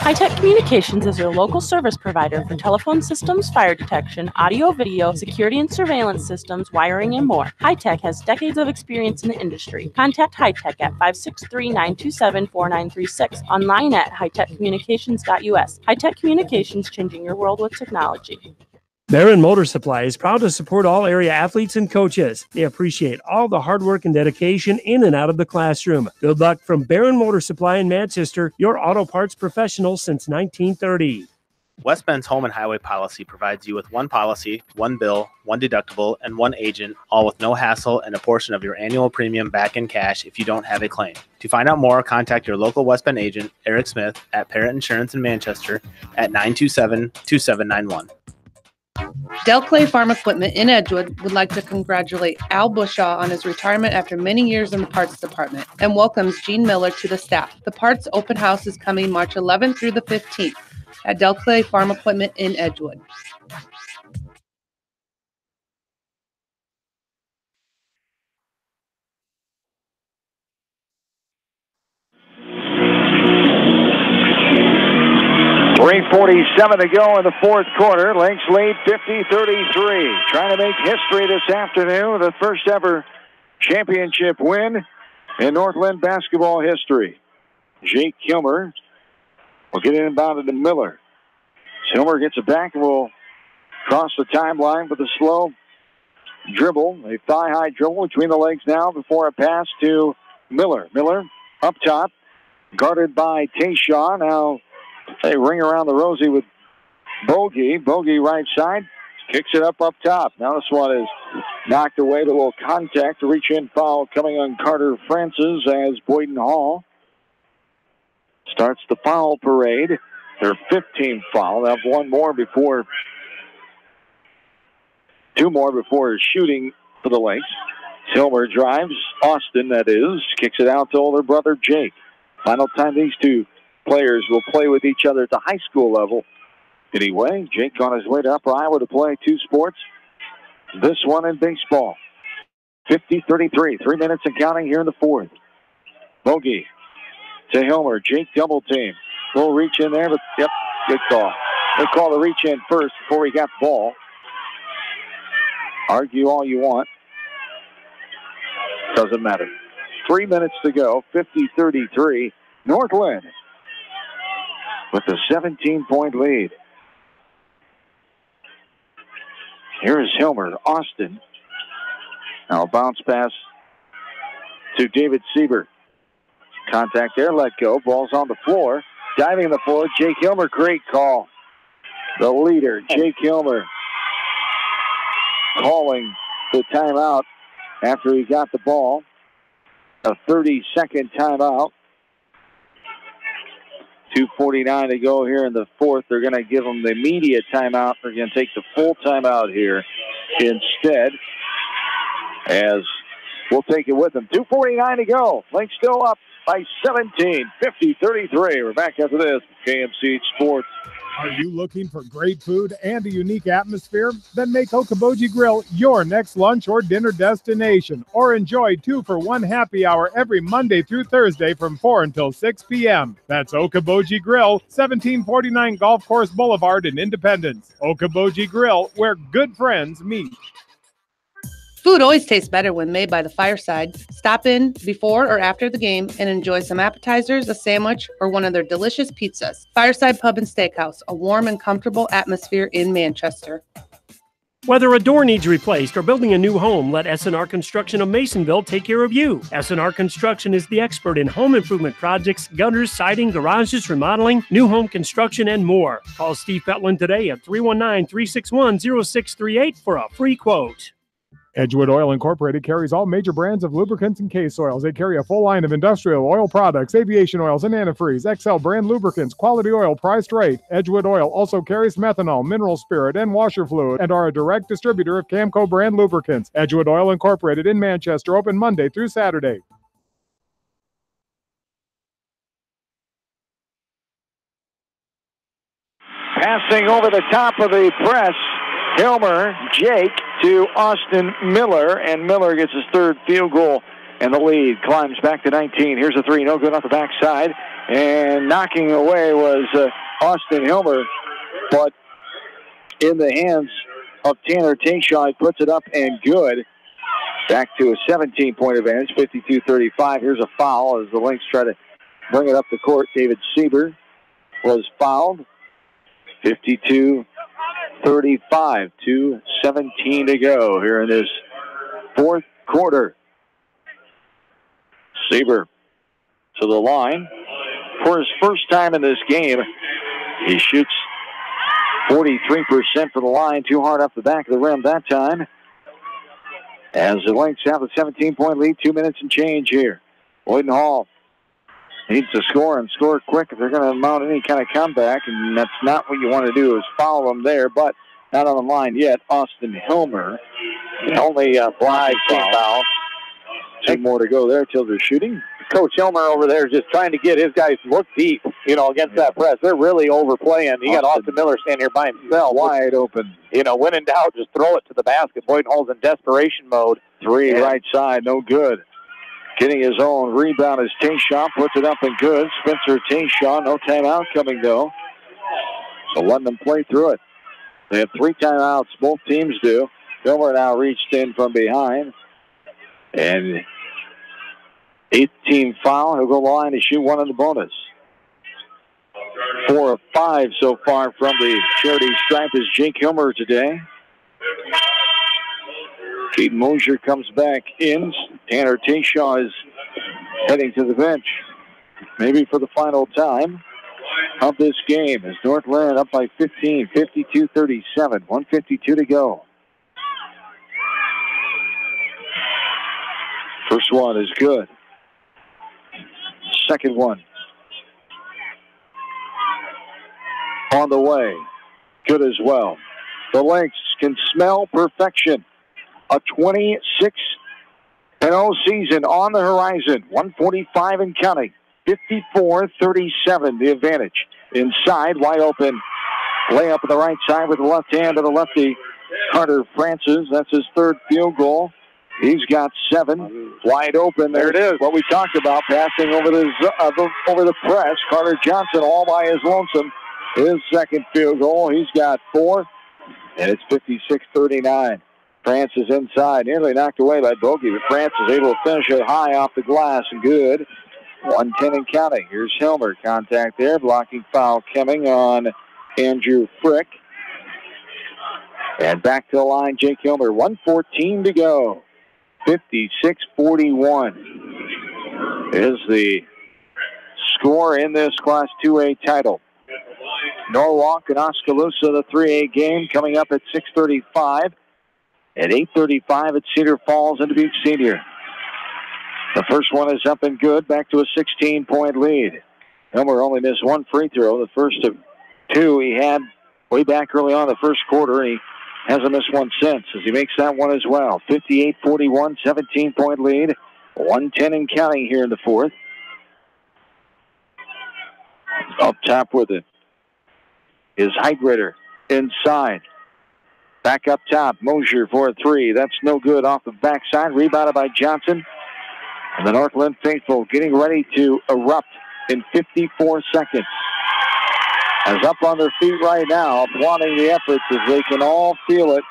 High-Tech Communications is your local service provider for telephone systems, fire detection, audio, video, security and surveillance systems, wiring, and more. High-Tech has decades of experience in the industry. Contact High-Tech at 563-927-4936, online at hightechcommunications.us. High-Tech Communications, changing your world with technology. Barron Motor Supply is proud to support all area athletes and coaches. They appreciate all the hard work and dedication in and out of the classroom. Good luck from Barron Motor Supply in Manchester, your auto parts professional since 1930. West Bend's home and highway policy provides you with one policy, one bill, one deductible, and one agent, all with no hassle and a portion of your annual premium back in cash if you don't have a claim. To find out more, contact your local West Bend agent, Eric Smith, at Parrott Insurance in Manchester at 927-2791. Del Clay Farm Equipment in Edgewood would like to congratulate Al Bushaw on his retirement after many years in the parts department and welcomes Gene Miller to the staff. The parts open house is coming March 11th through the 15th at Del Clay Farm Equipment in Edgewood. .347 to go in the fourth quarter. Lynx lead 50-33. Trying to make history this afternoon. The first ever championship win in Northland basketball history. Jake Hilmer will get inbounded to Miller. Hilmer gets it back and will cross the timeline with a slow dribble. A thigh-high dribble between the legs now before a pass to Miller. Miller up top, guarded by Tayshaw. Now they ring around the rosy with Bogey. Bogey right side. Kicks it up top. Now this one is knocked away. A little contact. Reach-in foul coming on Carter Francis as Boyden Hall starts the foul parade. Their 15th foul. They'll have two more before shooting for the Lynx. Hilmer drives. Austin, that is. Kicks it out to older brother Jake. Final time these two players will play with each other at the high school level. Anyway, Jake on his way to Upper Iowa to play 2 sports. This one in baseball. 50-33. 3 minutes and counting here in the fourth. Bogey to Hilmer. Jake double team. We'll reach in there, but yep, good call. They call the reach in first before he got the ball. Argue all you want. Doesn't matter. 3 minutes to go. 50-33. Northland with a 17-point lead. Here's Hilmer. Austin. Now a bounce pass to David Sieber. Contact there, let go. Ball's on the floor. Diving on the floor, Jake Hilmer. Great call. The leader, Jake Hilmer, calling the timeout after he got the ball. A 30-second timeout. 2:49 to go here in the fourth. They're going to give them the immediate timeout. They're going to take the full timeout here instead, as we'll take it with them. 2:49 to go. Link still up by 17, 50-33. We're back after this. KMC Sports. Are you looking for great food and a unique atmosphere? Then make Okoboji Grill your next lunch or dinner destination, or enjoy 2-for-1 happy hour every Monday through Thursday from 4 until 6 p.m. That's Okoboji Grill, 1749 Golf Course Boulevard in Independence. Okoboji Grill, where good friends meet. Food always tastes better when made by the fireside. Stop in before or after the game and enjoy some appetizers, a sandwich, or one of their delicious pizzas. Fireside Pub and Steakhouse, a warm and comfortable atmosphere in Manchester. Whether a door needs replaced or building a new home, let S&R Construction of Masonville take care of you. S&R Construction is the expert in home improvement projects, gutters, siding, garages, remodeling, new home construction, and more. Call Steve Petland today at 319-361-0638 for a free quote. Edgewood Oil Incorporated carries all major brands of lubricants and case oils. They carry a full line of industrial oil products, aviation oils, and antifreeze, XL brand lubricants, quality oil priced right. Edgewood Oil also carries methanol, mineral spirit, and washer fluid, and are a direct distributor of Camco brand lubricants. Edgewood Oil Incorporated in Manchester, open Monday through Saturday. Passing over the top of the press, Hilmer, Jake to Austin Miller, and Miller gets his third field goal, and the lead climbs back to 19. Here's a three, no good off the backside, and knocking away was Austin Hilmer, but in the hands of Tanner Tayshaw, he puts it up and good. Back to a 17-point advantage, 52-35. Here's a foul as the Lynx try to bring it up the court. David Sieber was fouled. 52-35, 2:17 to go here in this fourth quarter. Sieber to the line for his first time in this game. He shoots 43% from the line, too hard off the back of the rim that time. As the Lynx have a 17-point lead, 2 minutes and change here. Boyden Hall needs to score and score quick if they're going to mount any kind of comeback, and that's not what you want to do, is foul them there, but not on the line yet. Austin Hilmer, only blind foul. 2 more to go there till they're shooting. Coach Hilmer over there is just trying to get his guys to look deep, against that press. They're really overplaying. You got Austin Miller standing here by himself. Wide open. When in doubt, just throw it to the basket. Boyden Hall's in desperation mode. Three right side, no good. Getting his own rebound is Tayshaw, puts it up and good. Spencer Tayshaw, no timeout coming though. So letting them play through it. They have 3 timeouts, both teams do. Hilmer now reached in from behind. And 8th-team foul. He'll go to the line to shoot one on the bonus. 4 of 5 so far from the charity stripe is Jake Hilmer today. Keith Mosier comes back in. Tanner Tayshaw is heading to the bench, maybe for the final time of this game, as North Linn up by 15, 52-37, 1:52 to go. First one is good. Second one on the way, good as well. The Lynx can smell perfection. A 26-0 season on the horizon. 145 and counting. 54-37, the advantage. Inside, wide open. Layup on the right side with the left hand to the lefty. Carter Francis, that's his third field goal. He's got 7. Wide open. There it is. What we talked about, passing over the press. Carter Johnson all by his lonesome. His second field goal. He's got 4. And it's 56-39. Francis inside, nearly knocked away by Bogey, but Francis is able to finish it high off the glass and good. 1:10 and counting. Here's Hilmer. Contact there. Blocking foul coming on Andrew Frick. And back to the line, Jake Hilmer. 1:14 to go. 56-41 is the score in this Class 2A title. Norwalk and Oskaloosa, the 3A game, coming up at 6:35. At 8:35 at Cedar Falls and Dubuque Senior. The first one is up and good, back to a 16-point lead. Hilmer only missed one free throw. The first of two he had way back early on in the first quarter, and he hasn't missed one since as he makes that one as well. 58-41, 17-point lead. 1:10 and counting here in the fourth. Up top with it is Heidritter inside. Back up top, Mosier for a three. That's no good off the backside. Rebounded by Johnson. And the Northland faithful getting ready to erupt in 54 seconds. As up on their feet right now, applauding the efforts as they can all feel it.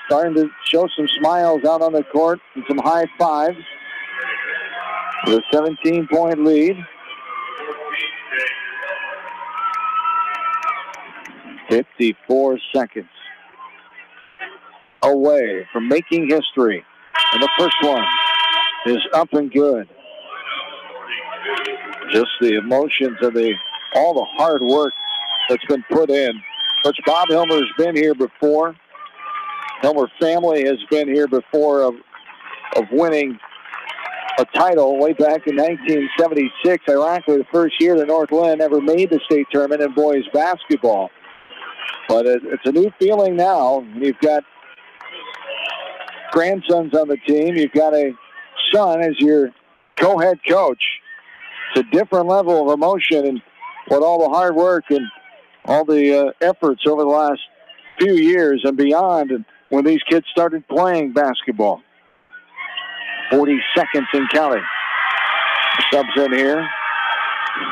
Starting to show some smiles out on the court and some high fives. With a 17-point lead. 54 seconds away from making history. And the first one is up and good. Just the emotions of all the hard work that's been put in. Coach Bob Hilmer's been here before. Hilmer family has been here before of winning a title way back in 1976. Ironically, the first year that North Linn ever made the state tournament in boys basketball. But it's a new feeling now. You've got grandsons on the team. You've got a son as your co-head coach. It's a different level of emotion and what all the hard work and all the efforts over the last few years and beyond and when these kids started playing basketball. 40 seconds and counting. Subs in here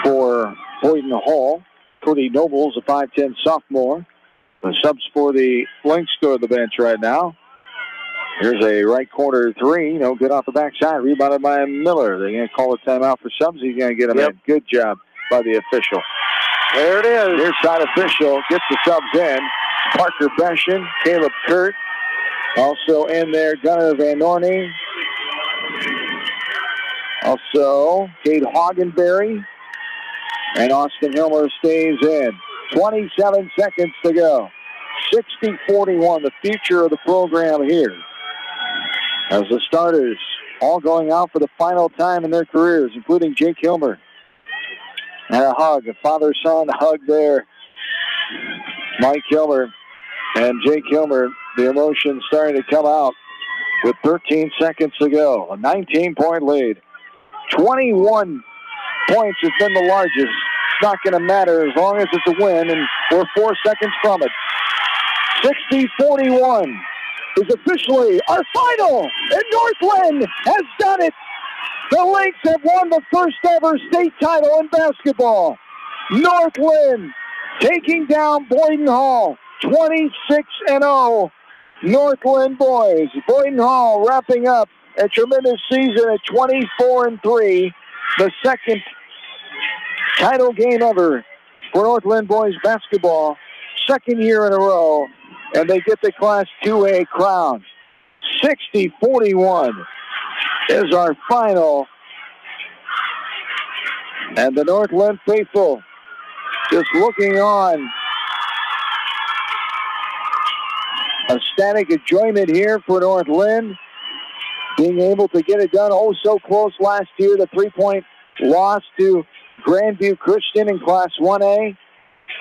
for Boyden Hall. Cody Nobles, a 5'10 sophomore. The subs for the Lynx go to the bench right now. Here's a right corner three. No good off the backside. Rebounded by Miller. They're going to call a timeout for subs. He's going to get him in. Good job by the official. There it is. Near side official gets the subs in. Parker Beshin, Caleb Kurt. Also in there, Gunnar Van Orney. Also, Cade Hoggenberry. And Austin Hilmer stays in. 27 seconds to go. 60-41, the future of the program here. As the starters all going out for the final time in their careers, including Jake Hilmer. And a hug, a father-son hug there. Mike Hilmer and Jake Hilmer, the emotion starting to come out with 13 seconds to go. A 19-point lead. 21 points has been the largest. It's not going to matter as long as it's a win, and we're 4 seconds from it. 60-41 is officially our final, and Northland has done it. The Lynx have won the first ever state title in basketball. Northland taking down Boyden Hall, 26-0. Northland boys. Boyden Hall wrapping up a tremendous season at 24-3, the second title game ever for Northland boys basketball, second year in a row, and they get the Class 2A crown. 60-41 is our final, and the Northland faithful just looking on. Ecstatic enjoyment here for Northland, being able to get it done oh so close last year. The 3-point loss to Grandview Christian in Class 1A.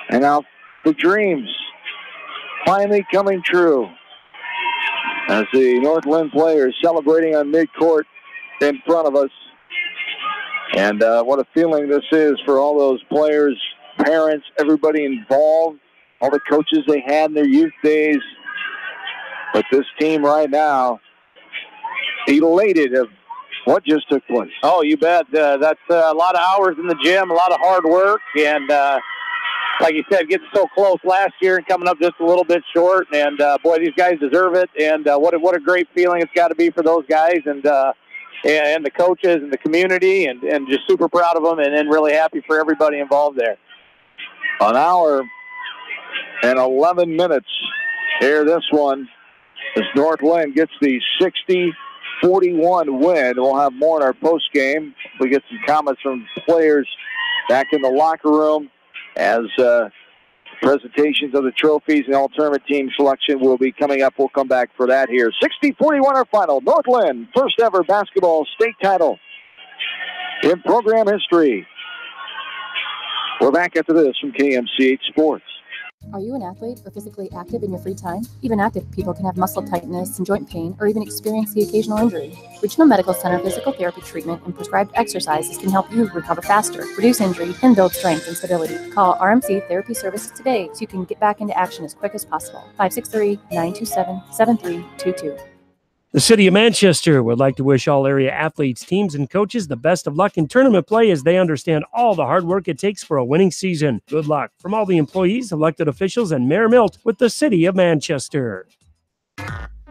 And now the dreams finally coming true as the Northland players celebrating on midcourt in front of us. And what a feeling this is for all those players, parents, everybody involved, all the coaches they had in their youth days. But this team right now, elated of what just took place. Oh, you bet. That's a lot of hours in the gym, a lot of hard work, and like you said, getting so close last year and coming up just a little bit short. And boy, these guys deserve it. And what a great feeling it's got to be for those guys and the coaches and the community, and just super proud of them, and really happy for everybody involved there. An hour and 11 minutes here. This one, as Northland gets the 60-41 win. We'll have more in our post game. We get some comments from players back in the locker room as presentations of the trophies and all-tournament team selection will be coming up. We'll come back for that here. 60-41 our final. Northland, first ever basketball state title in program history. We're back after this from KMCH Sports. Are you an athlete or physically active in your free time? Even active people can have muscle tightness and joint pain or even experience the occasional injury. Regional Medical Center physical therapy treatment and prescribed exercises can help you recover faster, reduce injury, and build strength and stability. Call RMC Therapy Services today so you can get back into action as quick as possible. 563-927-7322. The City of Manchester would like to wish all area athletes, teams, and coaches the best of luck in tournament play as they understand all the hard work it takes for a winning season. Good luck from all the employees, elected officials, and Mayor Milt with the City of Manchester.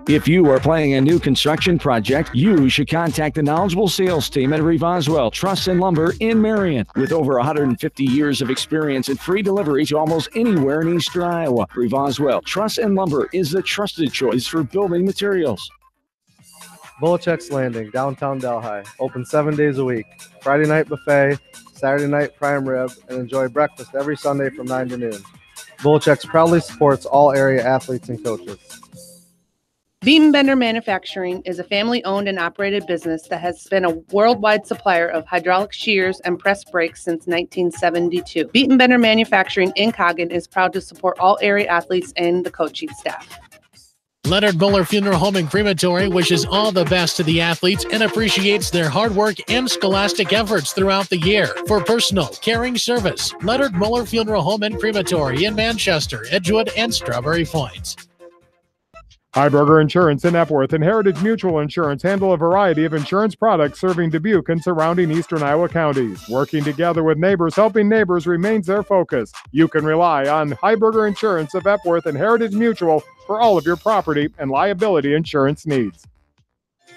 If you are planning a new construction project, you should contact the knowledgeable sales team at Revoswell Truss and Lumber in Marion. With over 150 years of experience and free delivery to almost anywhere in eastern Iowa, Revoswell Truss and Lumber is the trusted choice for building materials. Volachek's Landing, downtown Delhi. Open 7 days a week. Friday night buffet, Saturday night prime rib, and enjoy breakfast every Sunday from 9 to noon. Volachek's proudly supports all area athletes and coaches. Beam Bender Manufacturing is a family-owned and operated business that has been a worldwide supplier of hydraulic shears and press brakes since 1972. Beam Bender Manufacturing in Coggan is proud to support all area athletes and the coaching staff. Leonard Muller Funeral Home and Crematory wishes all the best to the athletes and appreciates their hard work and scholastic efforts throughout the year. For personal, caring service, Leonard Muller Funeral Home and Crematory in Manchester, Edgewood, and Strawberry Point. Heiberger Insurance in Epworth and Heritage Mutual Insurance handle a variety of insurance products serving Dubuque and surrounding eastern Iowa counties. Working together with neighbors, helping neighbors remains their focus. You can rely on Heiberger Insurance of Epworth and Heritage Mutual for all of your property and liability insurance needs.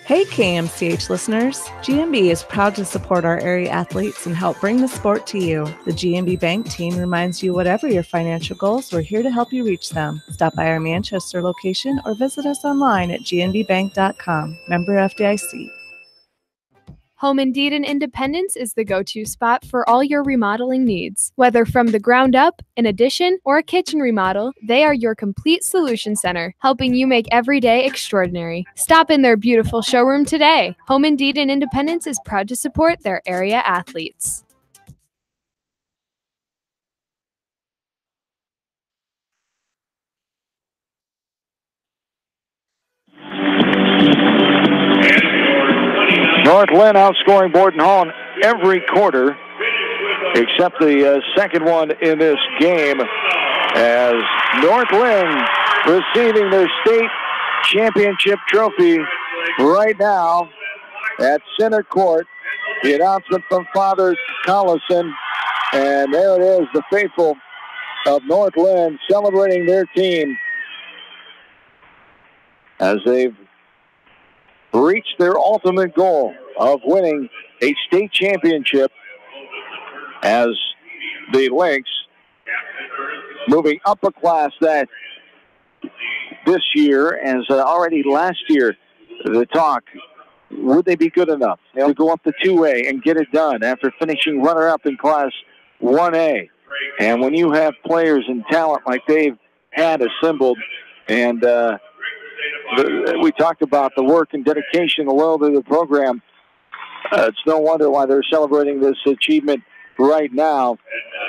Hey KMCH listeners, GMB is proud to support our area athletes and help bring the sport to you. The GMB Bank team reminds you whatever your financial goals, we're here to help you reach them. Stop by our Manchester location or visit us online at gnbbank.com. Member FDIC. Home Indeed and Independence is the go-to spot for all your remodeling needs. Whether from the ground up, an addition, or a kitchen remodel, they are your complete solution center, helping you make every day extraordinary. Stop in their beautiful showroom today. Home Indeed and Independence is proud to support their area athletes. North Linn outscoring Borden Hall in every quarter except the second one in this game, as North Linn receiving their state championship trophy right now at center court. The announcement from Father Collison, and there it is, the faithful of North Linn celebrating their team as they've reached their ultimate goal of winning a state championship, as the Lynx moving up a class that this year, as already last year, the talk, would they be good enough to go up to 2A and get it done after finishing runner-up in Class 1A? And when you have players and talent like they've had assembled, and we talked about the work and dedication, the loyalty to the program, it's no wonder why they're celebrating this achievement right now.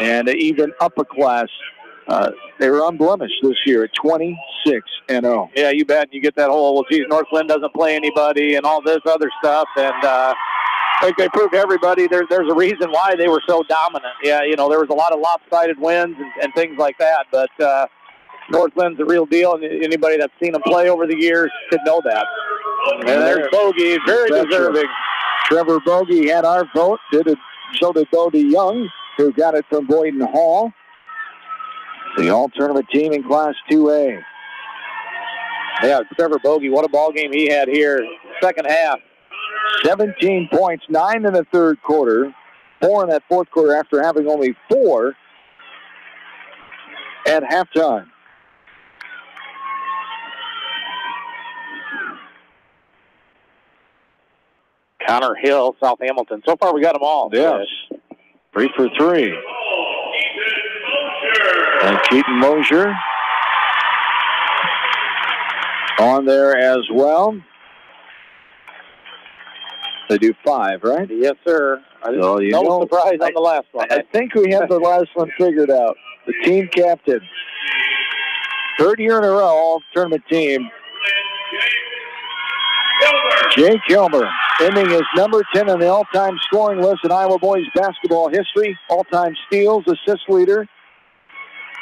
And even up a class, they were unblemished this year at 26-0. Yeah, you bet. You get that whole, well, geez, North Linn doesn't play anybody and all this other stuff. And I think they proved to everybody there's a reason why they were so dominant. Yeah, you know, there was a lot of lopsided wins and things like that. But North Lynn's the real deal, and anybody that's seen them play over the years could know that. And there's Bogey, very deserving. Trevor Bogey had our vote. So did Bodie Young, who got it from Boyden Hall. The all-tournament team in Class 2A. Yeah, Trevor Bogey, what a ball game he had here. Second half. 17 points, 9 in the third quarter, 4 in that fourth quarter after having only 4 at halftime. Connor Hill, South Hamilton. So far, we got them all. Yes. 3 for 3. And Keaton Mosier on there as well. They do 5, right? Yes, sir. So, no surprise on the last one. I think we have the last one figured out. The team captain. Third year in a row, all-tournament team. Jake Kilmer, ending as number 10 on the all-time scoring list in Iowa boys basketball history. All-time steals, assist leader.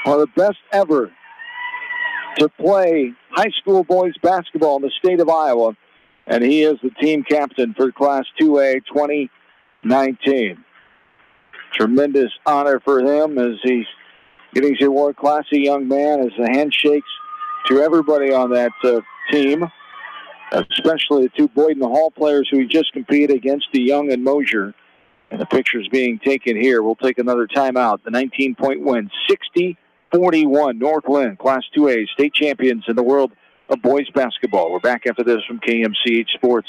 One of the best ever to play high school boys basketball in the state of Iowa. And he is the team captain for Class 2A 2019. Tremendous honor for him as he's getting his award. Classy young man as the handshakes to everybody on that team, especially the two Boyden Hall players who he just competed against, the Young and Mosier. And the picture's being taken here. We'll take another timeout. The 19-point win, 60-41. North Linn, Class 2A, state champions in the world of boys basketball. We're back after this from KMCH Sports.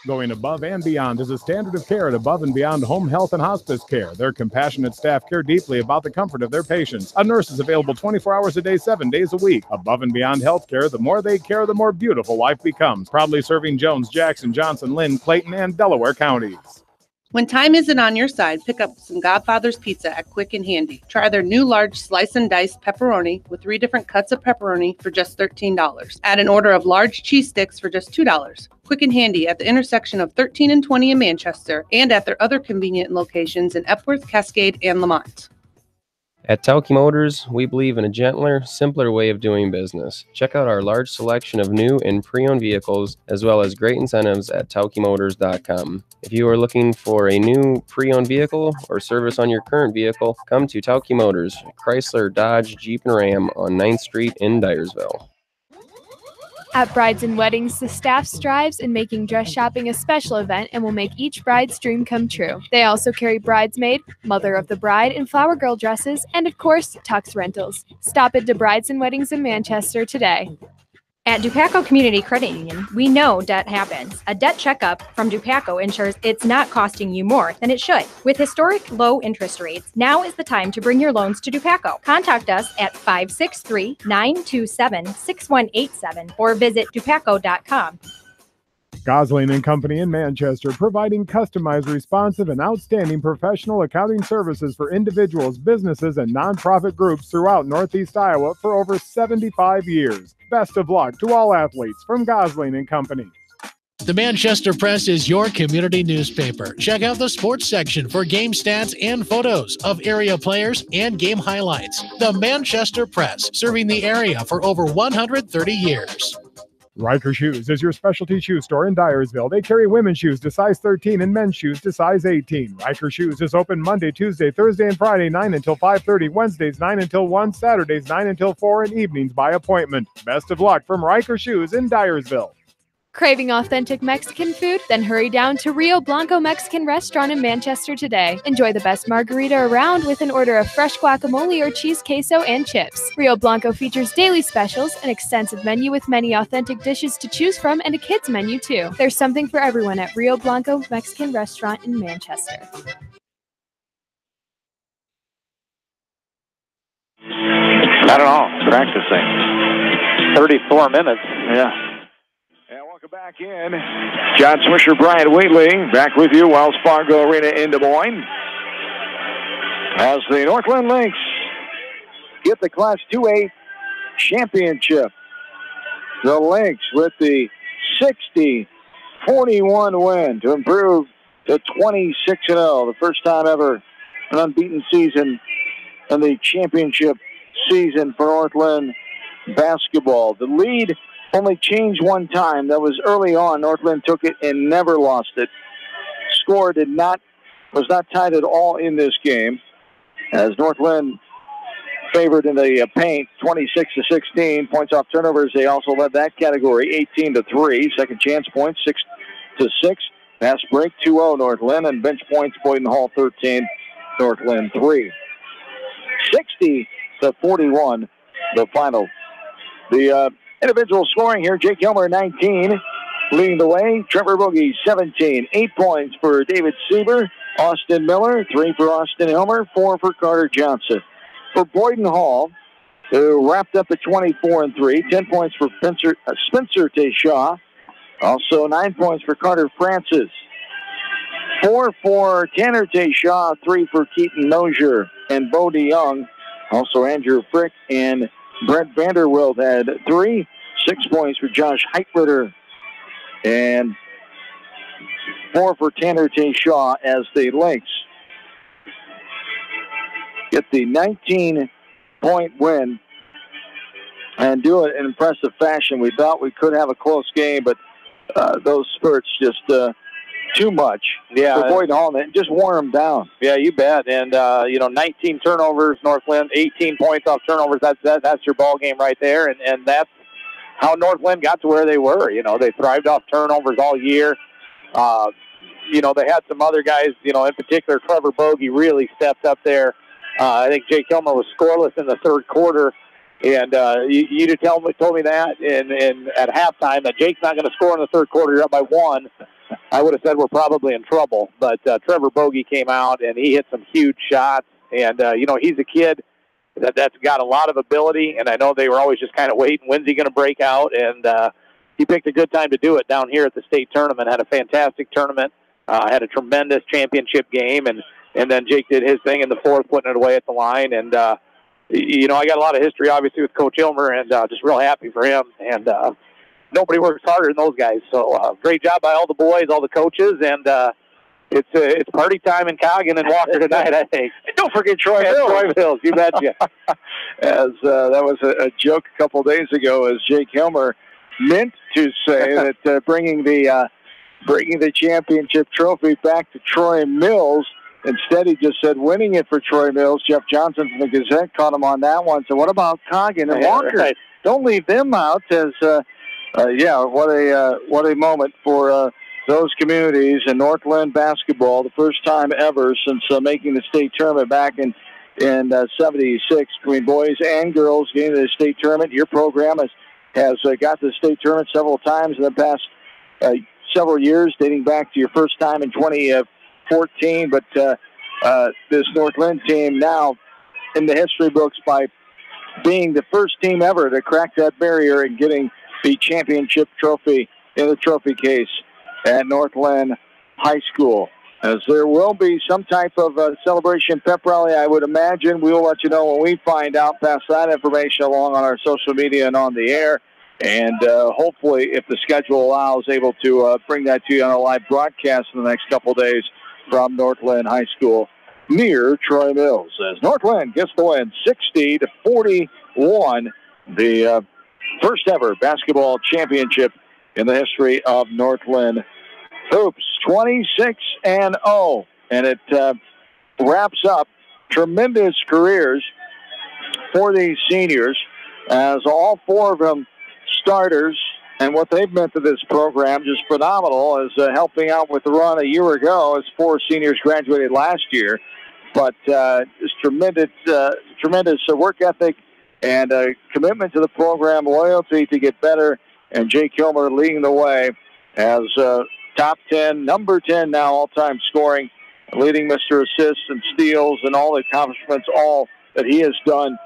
Going above and beyond is a standard of care at Above and Beyond Home Health and Hospice Care. Their compassionate staff care deeply about the comfort of their patients. A nurse is available 24 hours a day, 7 days a week. Above and Beyond Healthcare, the more they care, the more beautiful life becomes. Proudly serving Jones, Jackson, Johnson, Lynn, Clayton, and Delaware counties. When time isn't on your side, pick up some Godfather's Pizza at Quick and Handy. Try their new large slice and diced pepperoni with 3 different cuts of pepperoni for just $13. Add an order of large cheese sticks for just $2. Quick and Handy at the intersection of 13 and 20 in Manchester and at their other convenient locations in Epworth, Cascade, and Lamont. At Tauke Motors, we believe in a gentler, simpler way of doing business. Check out our large selection of new and pre-owned vehicles, as well as great incentives at TaukeMotors.com. If you are looking for a new pre-owned vehicle or service on your current vehicle, come to Tauke Motors, Chrysler, Dodge, Jeep, and Ram on 9th Street in Dyersville. At Brides and Weddings, the staff strives in making dress shopping a special event and will make each bride's dream come true. They also carry bridesmaid, mother of the bride, and flower girl dresses, and of course, tux rentals. Stop into Brides and Weddings in Manchester today. At Dupaco Community Credit Union, we know debt happens. A debt checkup from Dupaco ensures it's not costing you more than it should. With historic low interest rates, now is the time to bring your loans to Dupaco. Contact us at 563-927-6187 or visit dupaco.com. Gosling & Company in Manchester, providing customized, responsive, and outstanding professional accounting services for individuals, businesses, and nonprofit groups throughout Northeast Iowa for over 75 years. Best of luck to all athletes from Gosling & Company. The Manchester Press is your community newspaper. Check out the sports section for game stats and photos of area players and game highlights. The Manchester Press, serving the area for over 130 years. Riker Shoes is your specialty shoe store in Dyersville. They carry women's shoes to size 13 and men's shoes to size 18. Riker Shoes is open Monday, Tuesday, Thursday, and Friday, 9 until 5:30. Wednesdays, 9 until 1. Saturdays, 9 until 4. And evenings by appointment. Best of luck from Riker Shoes in Dyersville. Craving authentic Mexican food? Then hurry down to Rio Blanco Mexican Restaurant in Manchester today. Enjoy the best margarita around with an order of fresh guacamole or cheese queso and chips. Rio Blanco features daily specials, an extensive menu with many authentic dishes to choose from, and a kids menu too. There's something for everyone at Rio Blanco Mexican Restaurant in Manchester. Not at all. Practicing. 34 minutes. Yeah. Welcome back in. John Swisher, Brian Wheatley, back with you, Wells Fargo Arena in Des Moines. As the Northland Lynx get the Class 2A championship. The Lynx with the 60-41 win to improve to 26-0. The first time ever an unbeaten season in the championship season for Northland basketball. The lead only changed one time. That was early on. Northland took it and never lost it. Score was not tied at all in this game, as Northland favored in the paint, 26-16. Points off turnovers, they also led that category, 18-3. Second chance points, 6-6. Fast break, 2-0 Northland, and bench points, Boyden Hall 13, Northland 3. 60-41, the final. The individual scoring here, Jake Hilmer, 19, leading the way. Trevor Boogie, 17. 8 points for David Sieber. Austin Miller, 3 for Austin Hilmer, 4 for Carter Johnson. For Boyden Hall, who wrapped up at 24-3, 10 points for Spencer Tayshaw. Also 9 points for Carter Francis. 4 for Tanner Shaw, 3 for Keaton Mosier and Bo DeYoung. Also, Andrew Frick and Brett Vanderwilt had 3. 6 points for Josh Heitritter and 4 for Tanner Shaw as the Lynx get the 19-point win and do it in impressive fashion. We thought we could have a close game, but those spurts just too much for Boyd Hall, and just wore them down. Yeah, you bet. And 19 turnovers, Northland, 18 points off turnovers. That's your ball game right there, and that's how Northland got to where they were. They thrived off turnovers all year. They had some other guys. In particular, Trevor Bogey really stepped up there. I think Jake Kilmer was scoreless in the third quarter. And you'd have told me that and at halftime that Jake's not going to score in the third quarter. You're up by 1. I would have said we're probably in trouble. But Trevor Bogey came out, and he hit some huge shots. And, he's a kid that's got a lot of ability. And I know they were always just kind of waiting, when's he going to break out? And he picked a good time to do it down here at the state tournament. Had a fantastic tournament. Had a tremendous championship game. And then Jake did his thing in the fourth, putting it away at the line. And, I got a lot of history, obviously, with Coach Ilmer, and just real happy for him. And nobody works harder than those guys. So great job by all the boys, all the coaches, and it's party time in Coggin and Walker tonight, I think. And don't forget Troy Mills. Troy Mills, you betcha. As that was a joke a couple days ago, as Jake Hilmer meant to say that bringing the championship trophy back to Troy Mills. Instead, he just said winning it for Troy Mills. Jeff Johnson from the Gazette caught him on that one. So what about Coggin and Walker? Right. Don't leave them out. As what a moment for those communities in Northland basketball. The first time ever since making the state tournament back in 76 between boys and girls getting to the state tournament. Your program has got to the state tournament several times in the past several years, dating back to your first time in 2014, but this Northland team now in the history books by being the first team ever to crack that barrier and getting the championship trophy in the trophy case at Northland High School. As there will be some type of celebration pep rally, I would imagine. We will let you know when we find out, pass that information along on our social media and on the air. And hopefully, if the schedule allows, able to bring that to you on a live broadcast in the next couple of days from Northland High School near Troy Mills. As Northland gets the win 60-41, the first ever basketball championship in the history of Northland hoops, 26-0. And it wraps up tremendous careers for these seniors, as all 4 of them starters, and what they've meant to this program just phenomenal, is helping out with the run a year ago as 4 seniors graduated last year. But just tremendous work ethic and commitment to the program, loyalty to get better, and Jake Kilmer leading the way as top 10, number 10 now all-time scoring, leading Mr. Assists and steals and all the accomplishments, all that he has done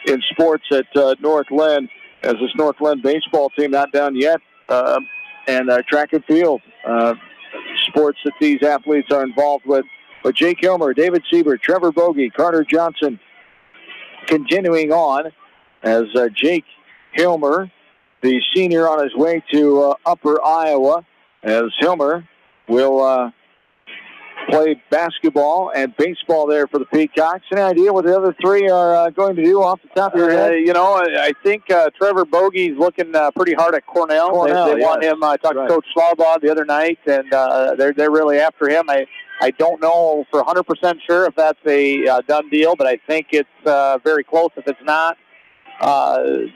in sports at Northland, as this Northland baseball team not done yet, and track and field sports that these athletes are involved with. But Jake Hilmer, David Siebert, Trevor Bogey, Carter Johnson continuing on as Jake Hilmer, the senior, on his way to Upper Iowa, as Hilmer will play basketball and baseball there for the Peacocks. Any idea what the other 3 are going to do off the top of your head? I think Trevor Bogey's looking pretty hard at Cornell. They want him. I talked to Coach Slaubaugh the other night, and they're really after him. I don't know for 100% sure if that's a done deal, but I think it's very close if it's not.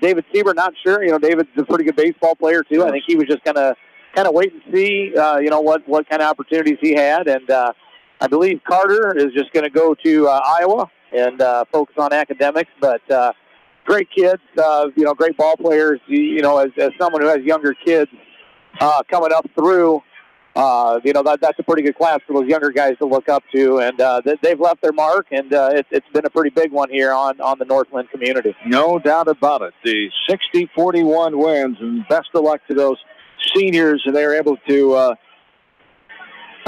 David Siebert, not sure. David's a pretty good baseball player, too. I think he was just going to kind of wait and see, what kind of opportunities he had. And I believe Carter is just going to go to Iowa and focus on academics. But great kids, great ball players. As someone who has younger kids coming up through, that's a pretty good class for those younger guys to look up to. And they've left their mark, and it's been a pretty big one here on the Northland community. No doubt about it. The 60-41 wins, and best of luck to those seniors, and they're able to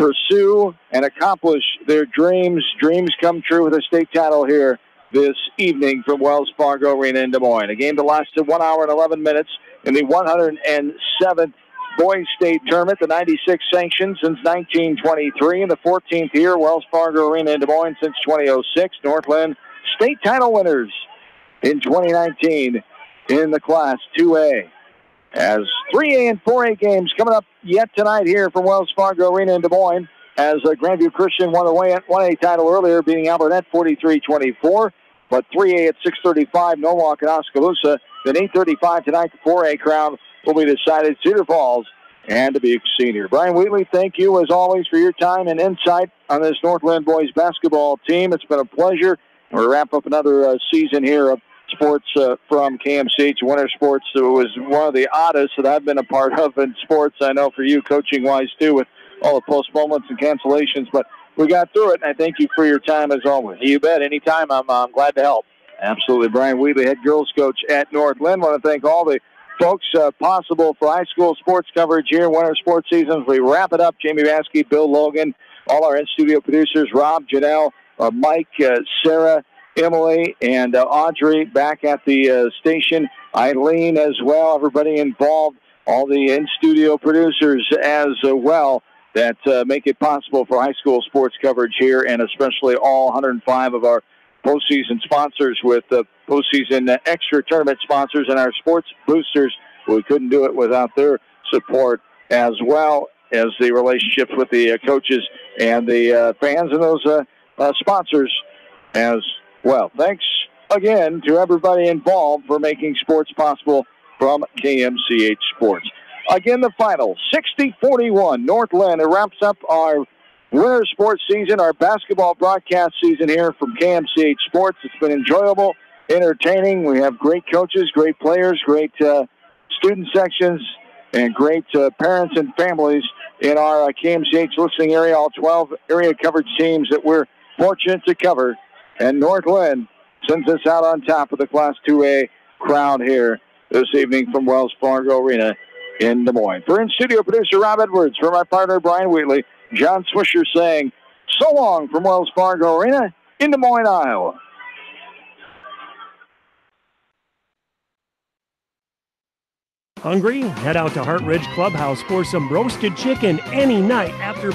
pursue and accomplish their dreams. Dreams come true with a state title here this evening from Wells Fargo Arena in Des Moines. A game that lasted 1 hour and 11 minutes in the 107th Boys State Tournament, the 96 sanctioned since 1923, in the 14th year, Wells Fargo Arena in Des Moines since 2006. Northland state title winners in 2019 in the Class 2A. As 3A and 4A games coming up yet tonight here from Wells Fargo Arena in Des Moines, as Grandview Christian won the 1A title earlier, beating Albernet 43-24. But 3A at 6:35, Norwalk and Oskaloosa. Then 8:35 tonight, the 4A crown will be decided. Cedar Falls and Dubuque Senior. Brian Wheatley, thank you as always for your time and insight on this Northland boys basketball team. It's been a pleasure. We'll wrap up another season here of sports from KMCH Winter Sports. It was one of the oddest that I've been a part of in sports. I know for you, coaching-wise, too, with all the postponements and cancellations. But we got through it, and I thank you for your time as always. You bet. Anytime. I'm glad to help. Absolutely. Brian Wheatley, head girls coach at Northland. I want to thank all the folks possible for high school sports coverage here, winter sports seasons. We wrap it up. Jamie Vaskey, Bill Logan, all our in-studio producers, Rob, Janelle, Mike, Sarah, Emily, and Audrey back at the station. Eileen as well, everybody involved, all the in-studio producers as well that make it possible for high school sports coverage here, and especially all 105 of our postseason sponsors with postseason extra tournament sponsors and our sports boosters. We couldn't do it without their support, as well as the relationships with the coaches and the fans and those sponsors as well. Thanks again to everybody involved for making sports possible from KMCH Sports. Again, the final, 60-41, Northland. It wraps up our winter sports season, our basketball broadcast season here from KMCH Sports. It's been enjoyable, entertaining. We have great coaches, great players, great student sections, and great parents and families in our KMCH listening area, all 12 area coverage teams that we're fortunate to cover. And Northland sends us out on top of the Class 2A crown here this evening from Wells Fargo Arena in Des Moines. For in-studio producer Rob Edwards, for my partner Brian Wheatley, John Swisher saying so long from Wells Fargo Arena in Des Moines, Iowa. Hungry? Head out to Heart Ridge Clubhouse for some roasted chicken any night after